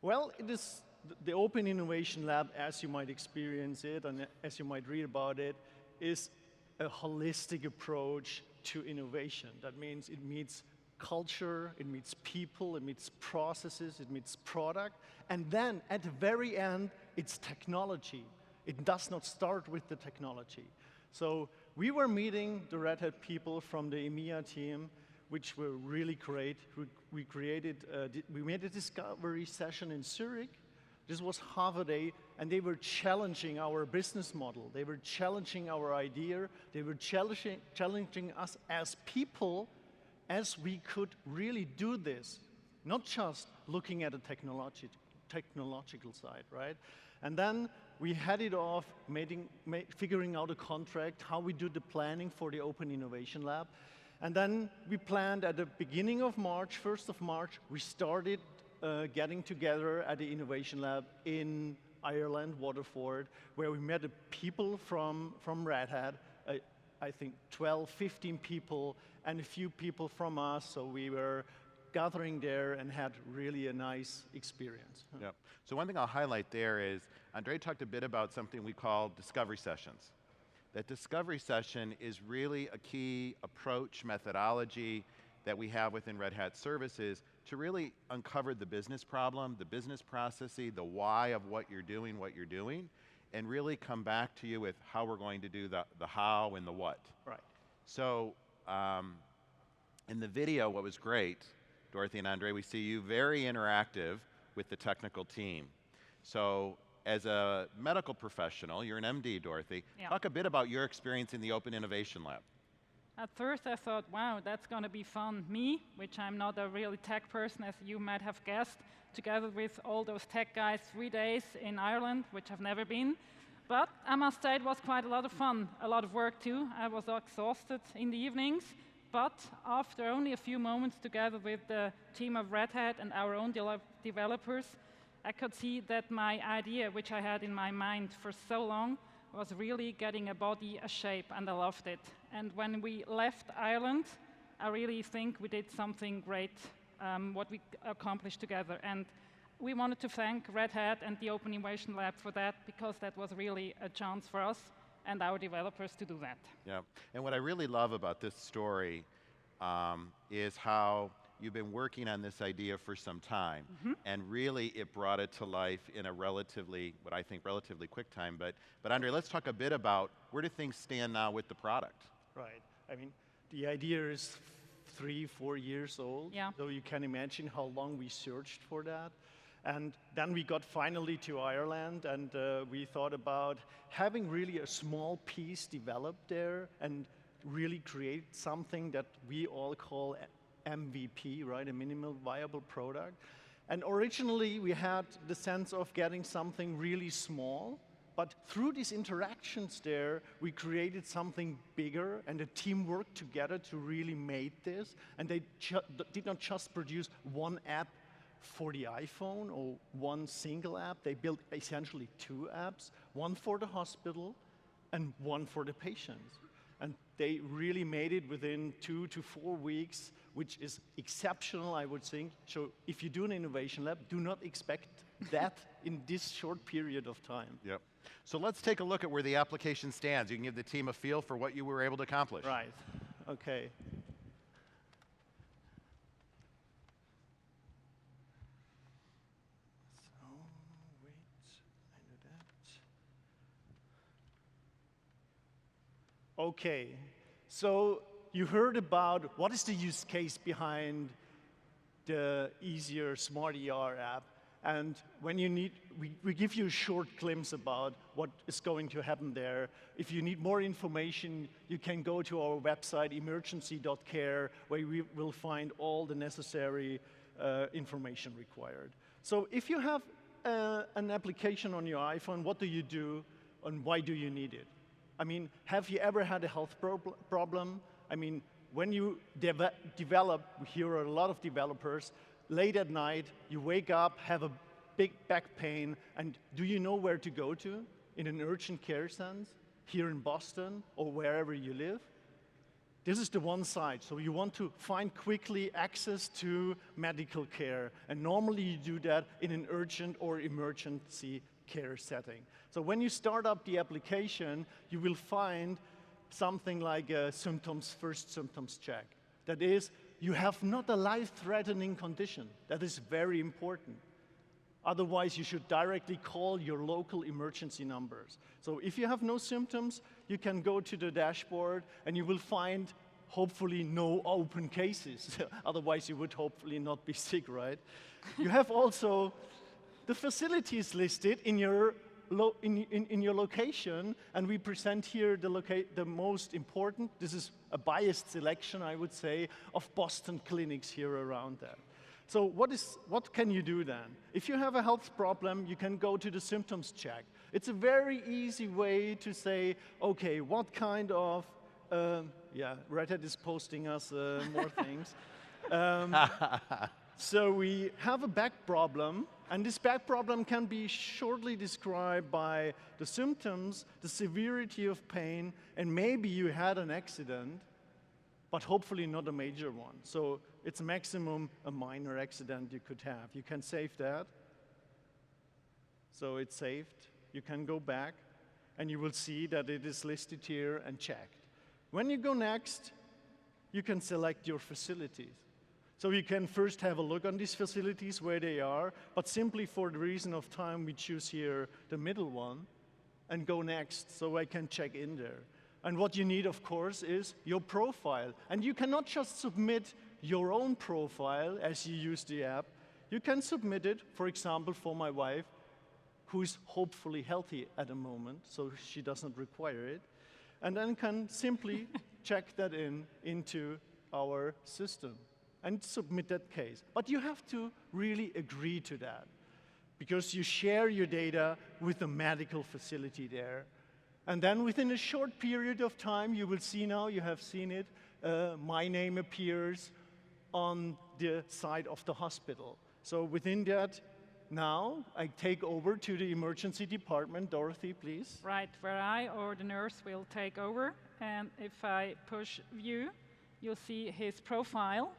Well, it is the Open Innovation Lab, as you might experience it and as you might read about it, is a holistic approach to innovation. That means it meets culture, it meets people, it meets processes, it meets product, and then at the very end, it's technology. It does not start with the technology. So we were meeting the Red Hat people from the EMEA team, which were really great. We made a discovery session in Zurich. This was half a day, and they were challenging our business model. They were challenging our idea. They were challenging us as people, as we could really do this, not just looking at the technological side, right? And then we headed off figuring out a contract, how we do the planning for the Open Innovation Lab. And then we planned at the beginning of March, 1st of March, we started getting together at the Innovation Lab in Ireland, Waterford, where we met the people from Red Hat, I think 12, 15 people, and a few people from us. So we were gathering there and had really a nice experience. Yep. So one thing I'll highlight there is, Andre talked a bit about something we call discovery sessions. That discovery session is really a key approach, methodology that we have within Red Hat Services to really uncover the business problem, the business processes, the why of what you're doing, and really come back to you with how we're going to do the how and the what. Right. So, in the video, what was great, Dorothy and Andre, we see you very interactive with the technical team. So, as a medical professional, you're an MD, Dorothy. Yeah. Talk a bit about your experience in the Open Innovation Lab. At first I thought, wow, that's going to be fun. Me, which I'm not a really tech person, as you might have guessed, together with all those tech guys, 3 days in Ireland, which I've never been. But I must say it was quite a lot of fun, a lot of work too. I was exhausted in the evenings, but after only a few moments together with the team of Red Hat and our own developers, I could see that my idea, which I had in my mind for so long, was really getting a body, a shape, and I loved it. And when we left Ireland, I really think we did something great, what we accomplished together. And we wanted to thank Red Hat and the Open Innovation Lab for that, because that was really a chance for us and our developers to do that. Yeah, and what I really love about this story is how you've been working on this idea for some time, and really it brought it to life in a relatively, what I think, relatively quick time. But Andre, let's talk a bit about where do things stand now with the product? Right. I mean, the idea is 3-4 years old, yeah. So you can imagine how long we searched for that. And then we got finally to Ireland, and we thought about having really a small piece developed there and really create something that we all call MVP, right, a minimal viable product. And originally we had the sense of getting something really small, but through these interactions there, we created something bigger, and the team worked together to really make this. And they did not just produce one app for the iPhone or one single app. They built essentially 2 apps, one for the hospital and one for the patients. And they really made it within 2 to 4 weeks, which is exceptional, I would think. So if you do an innovation lab, do not expect that in this short period of time. Yep. So let's take a look at where the application stands. You can give the team a feel for what you were able to accomplish. Right. Okay. So, wait, I do that. Okay. So you heard about what is the use case behind the easier Smart ER app. And when you need, we give you a short glimpse about what is going to happen there. If you need more information, you can go to our website, emergency.care, where we will find all the necessary information required. So if you have an application on your iPhone, what do you do and why do you need it? I mean, have you ever had a health problem? I mean, when you develop, here are a lot of developers, late at night, you wake up, have a big back pain, and do you know where to go to in an urgent care sense, here in Boston or wherever you live? This is the one side. So you want to find quickly access to medical care, and normally you do that in an urgent or emergency care setting. So when you start up the application, you will find something like a first symptoms check. That is, you have not a life-threatening condition. That is very important. Otherwise, you should directly call your local emergency numbers. So if you have no symptoms, you can go to the dashboard and you will find, hopefully, no open cases. Otherwise, you would hopefully not be sick, right? You have also the facilities listed in your location, and we present here the most important, this is a biased selection, I would say, of Boston clinics here around that. So what can you do then? If you have a health problem, you can go to the symptoms check. It's a very easy way to say, okay, what kind of, yeah, Red Hat is posting us more things. So we have a back problem, and this back problem can be shortly described by the symptoms, the severity of pain, and maybe you had an accident, but hopefully not a major one. So it's maximum a minor accident you could have. You can save that. So it's saved. You can go back, and you will see that it is listed here and checked. When you go next, you can select your facilities. So you can first have a look on these facilities, where they are, but simply for the reason of time, we choose here the middle one and go next, so I can check in there. And what you need, of course, is your profile. And you cannot just submit your own profile as you use the app. You can submit it, for example, for my wife, who is hopefully healthy at the moment, so she doesn't require it, and then can simply check that into our system and submit that case. But you have to really agree to that, because you share your data with the medical facility there. And then within a short period of time, you will see now, you have seen it, my name appears on the side of the hospital. So within that, now I take over to the emergency department. Dorothy, please. Right, where I or the nurse will take over. And if I push view, you'll see his profile.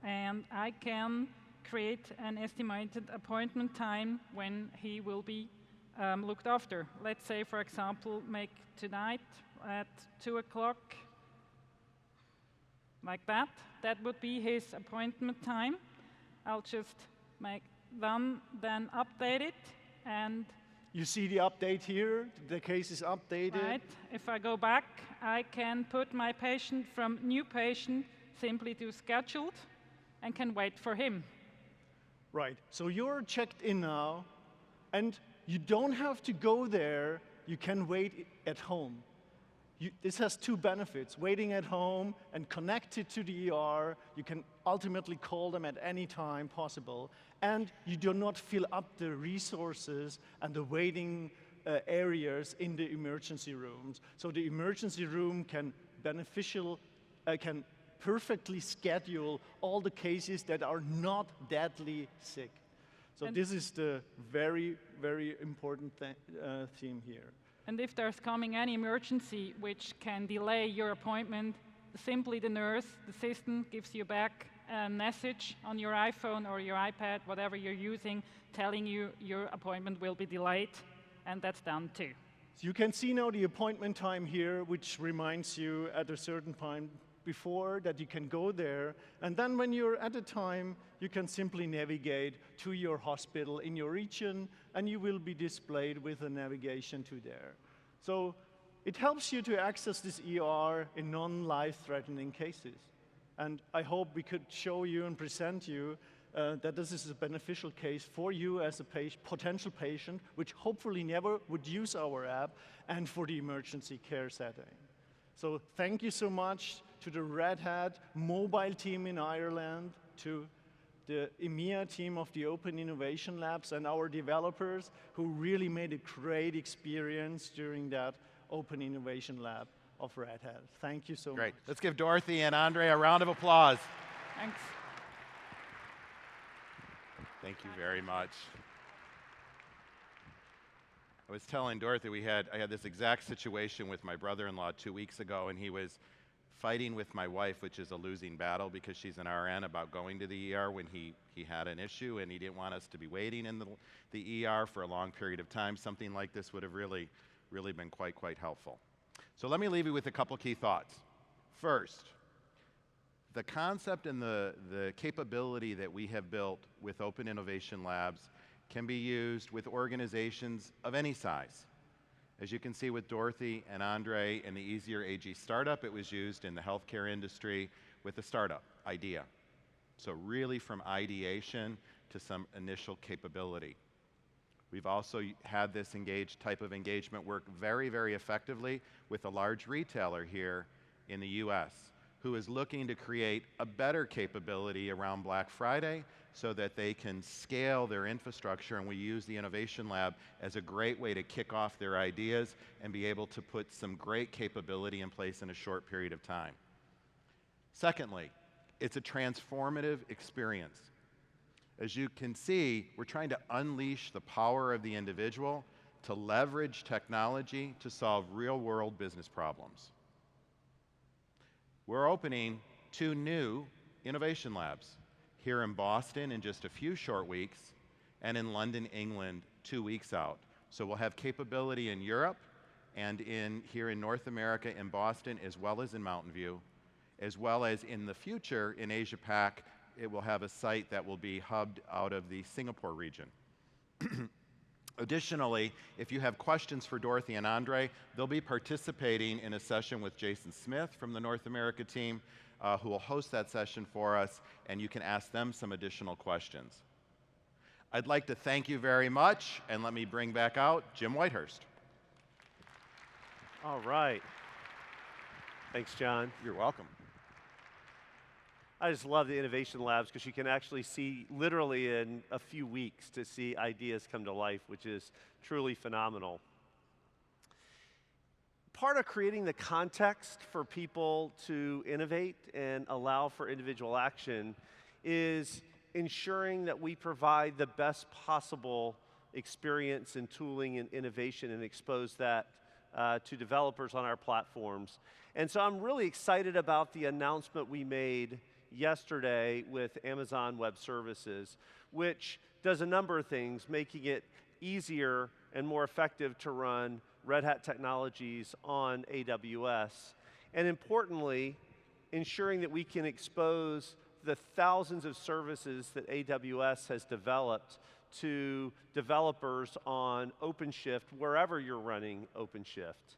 And I can create an estimated appointment time when he will be looked after. Let's say, for example, make tonight at 2 o'clock, like that. That would be his appointment time. I'll just make then update it, and you see the update here. The case is updated. Right. If I go back, I can put my patient from new patient simply to scheduled and can wait for him. Right. So you're checked in now, and you don't have to go there. You can wait at home. This has two benefits: waiting at home and connected to the ER. You can ultimately call them at any time possible, and you do not fill up the resources and the waiting areas in the emergency rooms. So the emergency room can perfectly schedule all the cases that are not deadly sick. So and this is the very, very important theme here. And if there's coming any emergency which can delay your appointment, simply the nurse, the assistant, gives you back a message on your iPhone or your iPad, whatever you're using, telling you your appointment will be delayed, and that's done too. So you can see now the appointment time here, which reminds you at a certain point before that you can go there, and then when you're at a time, you can simply navigate to your hospital in your region, and you will be displayed with a navigation to there. So it helps you to access this ER in non-life-threatening cases. And I hope we could show you and present you that this is a beneficial case for you as a potential patient, which hopefully never would use our app, and for the emergency care setting. So thank you so much to the Red Hat mobile team in Ireland, to the EMEA team of the Open Innovation Labs, and our developers who really made a great experience during that Open Innovation Lab of Red Hat. Thank you so much. Great. Let's give Dorothy and Andre a round of applause. Thanks. Thank you very much. I was telling Dorothy I had this exact situation with my brother-in-law 2 weeks ago, and he was fighting with my wife, which is a losing battle because she's an RN, about going to the ER when he had an issue, and he didn't want us to be waiting in the ER for a long period of time. Something like this would have really been quite helpful. So let me leave you with a couple key thoughts. First, the concept and the capability that we have built with Open Innovation Labs can be used with organizations of any size. As you can see with Dorothy and Andre and the Easier AG startup, it was used in the healthcare industry with the startup idea. So really from ideation to some initial capability. We've also had this type of engagement work very effectively with a large retailer here in the US who is looking to create a better capability around Black Friday so that they can scale their infrastructure, and we use the Innovation Lab as a great way to kick off their ideas and be able to put some great capability in place in a short period of time. Secondly, it's a transformative experience. As you can see, we're trying to unleash the power of the individual to leverage technology to solve real-world business problems. we're opening 2 new innovation labs here in Boston in just a few short weeks, and in London, England, 2 weeks out. So we'll have capability in Europe and here in North America in Boston, as well as in Mountain View, as well as in the future in Asia Pac. It will have a site that will be hubbed out of the Singapore region. Additionally, if you have questions for Dorothy and Andre, they'll be participating in a session with Jason Smith from the North America team, who will host that session for us, and you can ask them some additional questions. I'd like to thank you very much, and let me bring back out Jim Whitehurst. All right. Thanks, John. You're welcome. I just love the innovation labs because you can actually see literally in a few weeks to see ideas come to life, which is truly phenomenal. Part of creating the context for people to innovate and allow for individual action is ensuring that we provide the best possible experience and tooling and innovation and expose that to developers on our platforms. And so I'm really excited about the announcement we made yesterday with Amazon Web Services, which does a number of things, making it easier and more effective to run Red Hat technologies on AWS, and importantly, ensuring that we can expose the thousands of services that AWS has developed to developers on OpenShift, wherever you're running OpenShift.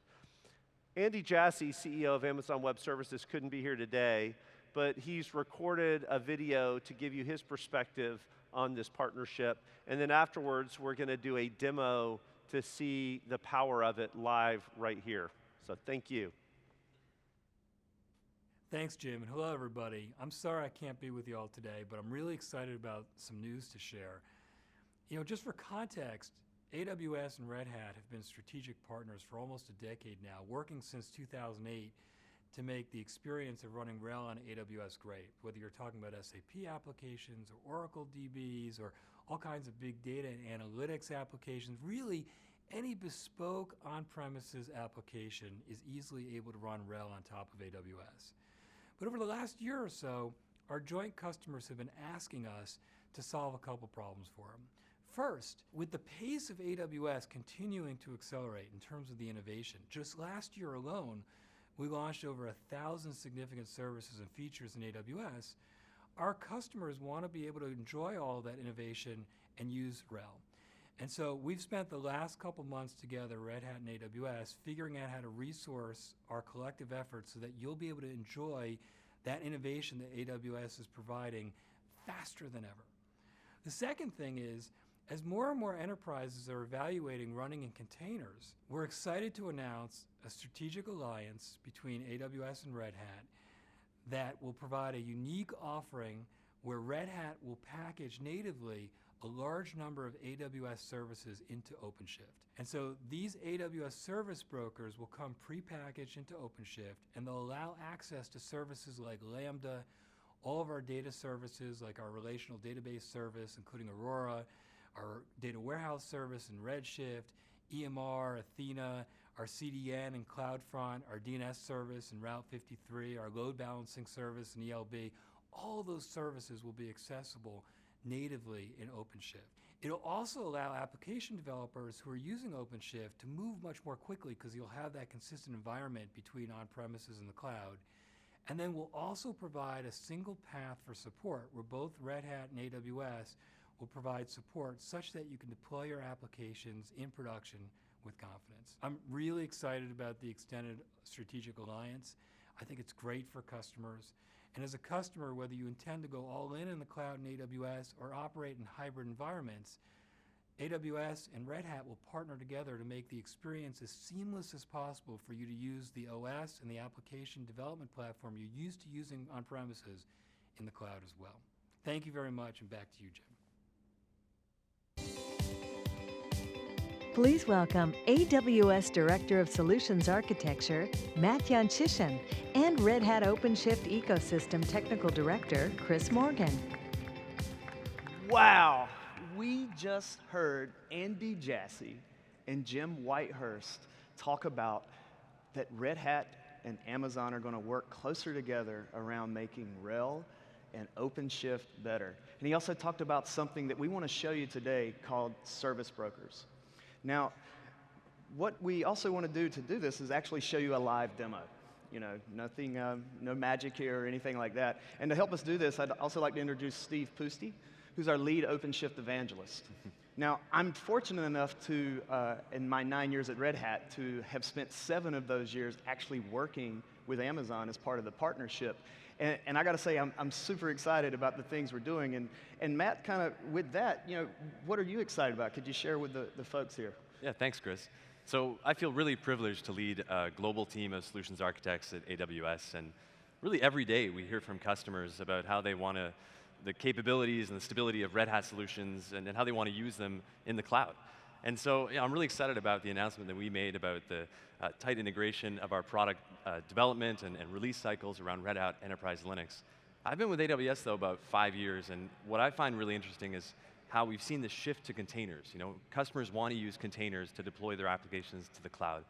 Andy Jassy, CEO of Amazon Web Services, couldn't be here today, but he's recorded a video to give you his perspective on this partnership. And then afterwards, we're going to do a demo to see the power of it live right here. So thank you. Thanks, Jim, and hello, everybody. I'm sorry I can't be with you all today, but I'm really excited about some news to share. You know, just for context, AWS and Red Hat have been strategic partners for almost a decade now, working since 2008 to make the experience of running RHEL on AWS great, whether you're talking about SAP applications or Oracle DBs or all kinds of big data and analytics applications. Really, any bespoke on-premises application is easily able to run RHEL on top of AWS. But over the last year or so, our joint customers have been asking us to solve a couple problems for them. First, with the pace of AWS continuing to accelerate in terms of the innovation, just last year alone, we launched over 1,000 significant services and features in AWS. Our customers want to be able to enjoy all of that innovation and use RHEL. And so we've spent the last couple months together, Red Hat and AWS, figuring out how to resource our collective efforts so that you'll be able to enjoy that innovation that AWS is providing faster than ever. The second thing is, as more and more enterprises are evaluating running in containers, we're excited to announce a strategic alliance between AWS and Red Hat that will provide a unique offering where Red Hat will package natively a large number of AWS services into OpenShift. And so these AWS service brokers will come prepackaged into OpenShift, and they'll allow access to services like Lambda, all of our data services like our relational database service, including Aurora, our data warehouse service in Redshift, EMR, Athena, our CDN and CloudFront, our DNS service in Route 53, our load balancing service in ELB. All those services will be accessible natively in OpenShift. It'll also allow application developers who are using OpenShift to move much more quickly because you'll have that consistent environment between on-premises and the cloud. And then we'll also provide a single path for support where both Red Hat and AWS will provide support such that you can deploy your applications in production with confidence. I'm really excited about the extended strategic alliance. I think it's great for customers. And as a customer, whether you intend to go all in the cloud in AWS or operate in hybrid environments, AWS and Red Hat will partner together to make the experience as seamless as possible for you to use the OS and the application development platform you're used to using on premises in the cloud as well. Thank you very much, and back to you, Jim. Please welcome AWS Director of Solutions Architecture, Matt-Jan Chisholm, and Red Hat OpenShift Ecosystem Technical Director, Chris Morgan. Wow, we just heard Andy Jassy and Jim Whitehurst talk about that Red Hat and Amazon are going to work closer together around making RHEL and OpenShift better. And he also talked about something that we want to show you today called service brokers. Now, what we also want to do this is actually show you a live demo. You know, nothing, no magic here or anything like that. And to help us do this, I'd also like to introduce Steve Pusti, who's our lead OpenShift evangelist. Now, I'm fortunate enough to, in my 9 years at Red Hat, to have spent 7 of those years actually working with Amazon as part of the partnership. And I got to say, I'm super excited about the things we're doing. And Matt, kind of with that, you know, what are you excited about? Could you share with the folks here? Yeah, thanks, Chris. So I feel really privileged to lead a global team of solutions architects at AWS. And really every day we hear from customers about how they want the capabilities and the stability of Red Hat solutions and how they want to use them in the cloud. And so I'm really excited about the announcement that we made about the tight integration of our product development and release cycles around Red Hat Enterprise Linux. I've been with AWS, though, about 5 years, and what I find really interesting is how we've seen the shift to containers. You know, customers want to use containers to deploy their applications to the cloud.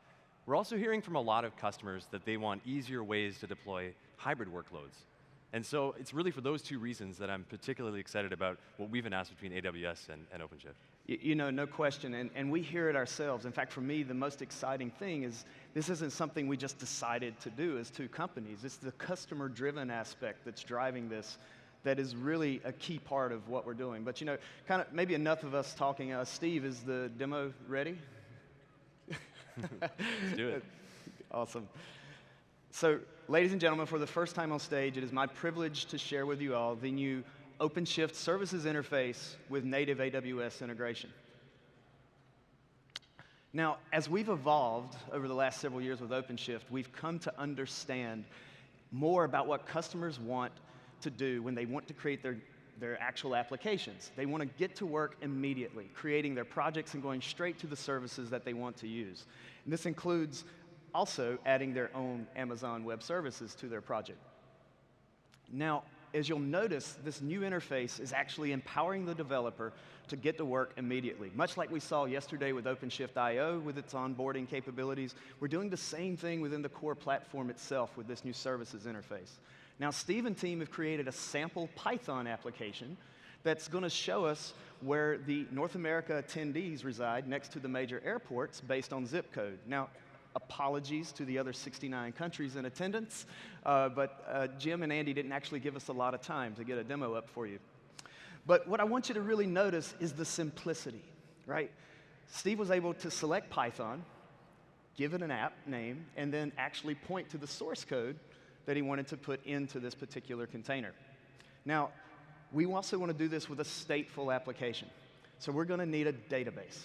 We're also hearing from a lot of customers that they want easier ways to deploy hybrid workloads. And so it's really for those 2 reasons that I'm particularly excited about what we've announced between AWS and OpenShift. You know, no question, and we hear it ourselves. In fact, for me, the most exciting thing is this isn't something we just decided to do as 2 companies. It's the customer-driven aspect that's driving this that is really a key part of what we're doing. But you know, kind of maybe enough of us talking. Steve, is the demo ready? Let's do it. Awesome. So, ladies and gentlemen, for the first time on stage, it is my privilege to share with you all the new OpenShift services interface with native AWS integration. Now, as we've evolved over the last several years with OpenShift, we've come to understand more about what customers want to do when they want to create their actual applications. They want to get to work immediately, creating their projects and going straight to the services that they want to use. And this includes also adding their own Amazon Web Services to their project. Now, as you'll notice, this new interface is actually empowering the developer to get to work immediately. Much like we saw yesterday with OpenShift I/O with its onboarding capabilities, we're doing the same thing within the core platform itself with this new services interface. Now, Steve and team have created a sample Python application that's going to show us where the North America attendees reside next to the major airports based on zip code. Now, apologies to the other 69 countries in attendance, but Jim and Andy didn't actually give us a lot of time to get a demo up for you. But what I want you to really notice is the simplicity, right? Steve was able to select Python, give it an app name, and then actually point to the source code that he wanted to put into this particular container. Now, we also want to do this with a stateful application. So we're going to need a database.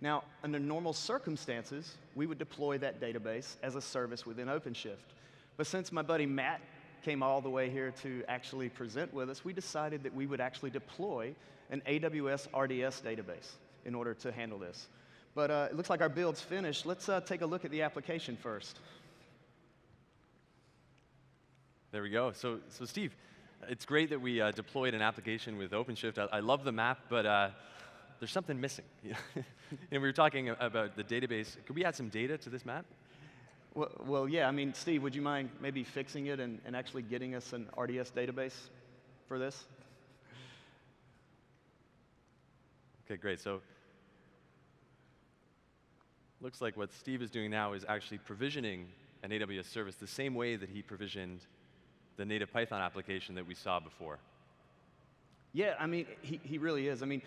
Now, under normal circumstances, we would deploy that database as a service within OpenShift. But since my buddy Matt came all the way here to actually present with us, we decided that we would actually deploy an AWS RDS database in order to handle this. But it looks like our build's finished. Let's take a look at the application first. There we go. So Steve, it's great that we deployed an application with OpenShift. I love the map, but there's something missing. And we were talking about the database. Could we add some data to this map? Well, yeah. I mean, Steve, would you mind maybe fixing it and actually getting us an RDS database for this? Okay, great. So looks like what Steve is doing now is actually provisioning an AWS service the same way that he provisioned the native Python application that we saw before. Yeah, I mean, he really is. I mean,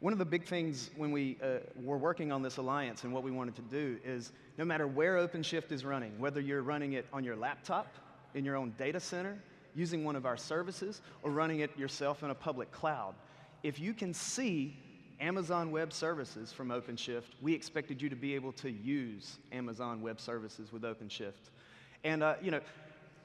one of the big things when we were working on this alliance and what we wanted to do is no matter where OpenShift is running, whether you're running it on your laptop, in your own data center, using one of our services, or running it yourself in a public cloud, if you can see Amazon Web Services from OpenShift, we expected you to be able to use Amazon Web Services with OpenShift. And you know,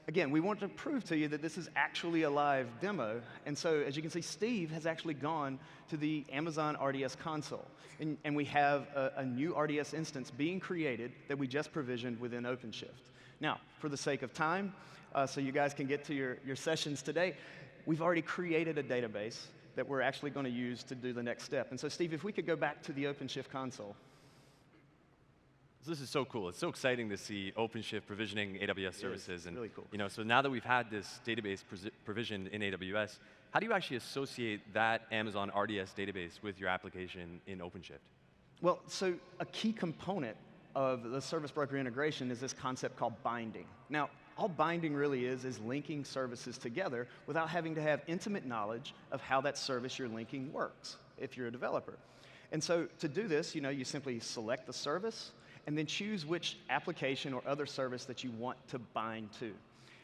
again, we want to prove to you that this is actually a live demo. And so, as you can see, Steve has actually gone to the Amazon RDS console. And we have a new RDS instance being created that we just provisioned within OpenShift. Now, for the sake of time, so you guys can get to your sessions today, we've already created a database that we're actually going to use to do the next step. And so, Steve, if we could go back to the OpenShift console. This is so cool. It's so exciting to see OpenShift provisioning AWS services. And really cool. You know, so now that we've had this database provisioned in AWS, how do you actually associate that Amazon RDS database with your application in OpenShift? Well, so a key component of the service broker integration is this concept called binding. Now, all binding really is linking services together without having to have intimate knowledge of how that service you're linking works, if you're a developer. And so to do this, you simply select the service, and then choose which application or other service that you want to bind to.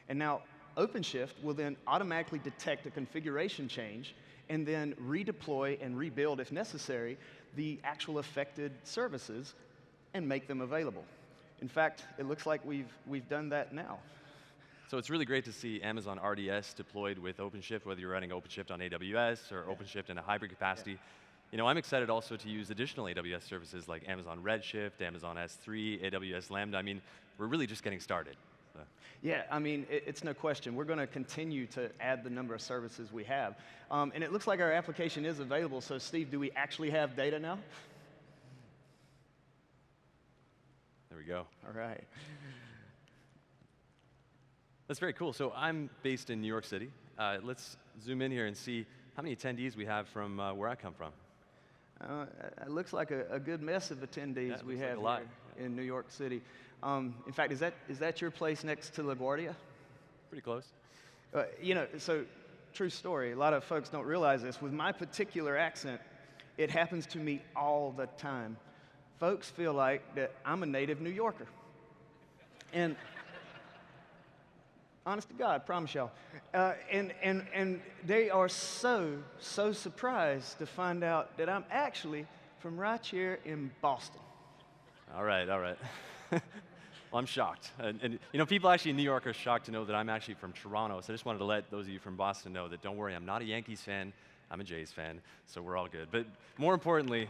And now, OpenShift will then automatically detect a configuration change and then redeploy and rebuild, if necessary, the actual affected services and make them available. In fact, it looks like we've done that now. So it's really great to see Amazon RDS deployed with OpenShift, whether you're running OpenShift on AWS or OpenShift in a hybrid capacity. Yeah. You know, I'm excited also to use additional AWS services like Amazon Redshift, Amazon S3, AWS Lambda. I mean, we're really just getting started. So. Yeah, I mean, it's no question. We're going to continue to add the number of services we have. And it looks like our application is available. So, Steve, do we actually have data now? There we go. All right. That's very cool. So I'm based in New York City. Let's zoom in here and see how many attendees we have from where I come from. It looks like a good mess of attendees we have like here in New York City. In fact, is that your place next to LaGuardia? Pretty close. So true story. A lot of folks don't realize this. With my particular accent, it happens to me all the time. Folks feel like that I'm a native New Yorker. And honest to God, promise y'all. And they are so surprised to find out that I'm actually from right here in Boston. All right. Well, I'm shocked. And people actually in New York are shocked to know that I'm actually from Toronto. So I just wanted to let those of you from Boston know that don't worry, I'm not a Yankees fan. I'm a Jays fan, so we're all good. But more importantly,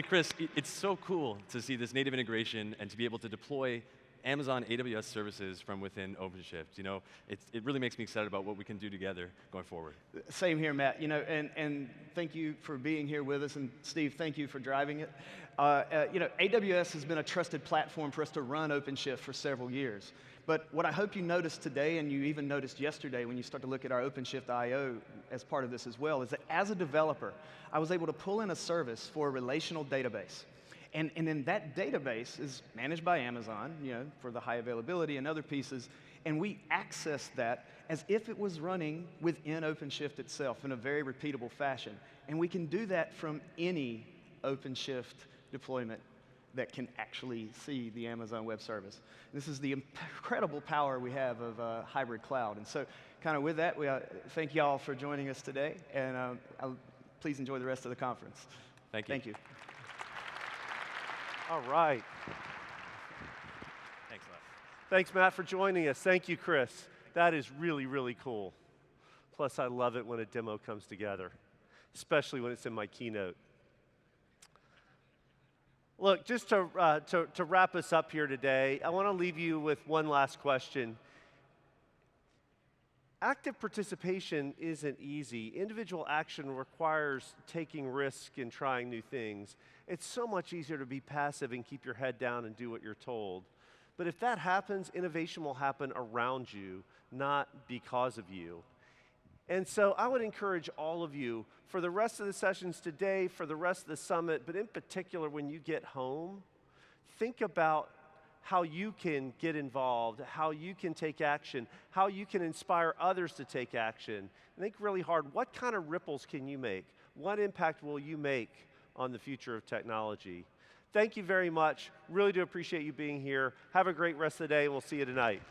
Chris, it's so cool to see this native integration and to be able to deploy Amazon AWS services from within OpenShift. It really makes me excited about what we can do together going forward. Same here, Matt. And thank you for being here with us. And Steve, thank you for driving it. AWS has been a trusted platform for us to run OpenShift for several years. But what I hope you noticed today, and you even noticed yesterday when you start to look at our OpenShift I/O as part of this as well, is that as a developer, I was able to pull in a service for a relational database. And then that database is managed by Amazon, for the high availability and other pieces, and we access that as if it was running within OpenShift itself in a very repeatable fashion. And we can do that from any OpenShift deployment that can actually see the Amazon Web Service. This is the incredible power we have of hybrid cloud. And so kind of with that, we thank you all for joining us today, and please enjoy the rest of the conference. Thank you. Thank you. All right. Thanks a lot. Thanks, Matt, for joining us. Thank you, Chris. That is really, really cool. Plus, I love it when a demo comes together, especially when it's in my keynote. Look, just to wrap us up here today, I want to leave you with one last question. Active participation isn't easy. Individual action requires taking risk and trying new things. It's so much easier to be passive and keep your head down and do what you're told. But if that happens, innovation will happen around you, not because of you. And so I would encourage all of you, for the rest of the sessions today, for the rest of the summit, but in particular when you get home, think about how you can get involved, how you can take action, how you can inspire others to take action. And think really hard, what kind of ripples can you make? What impact will you make on the future of technology? Thank you very much. Really do appreciate you being here. Have a great rest of the day, and we'll see you tonight.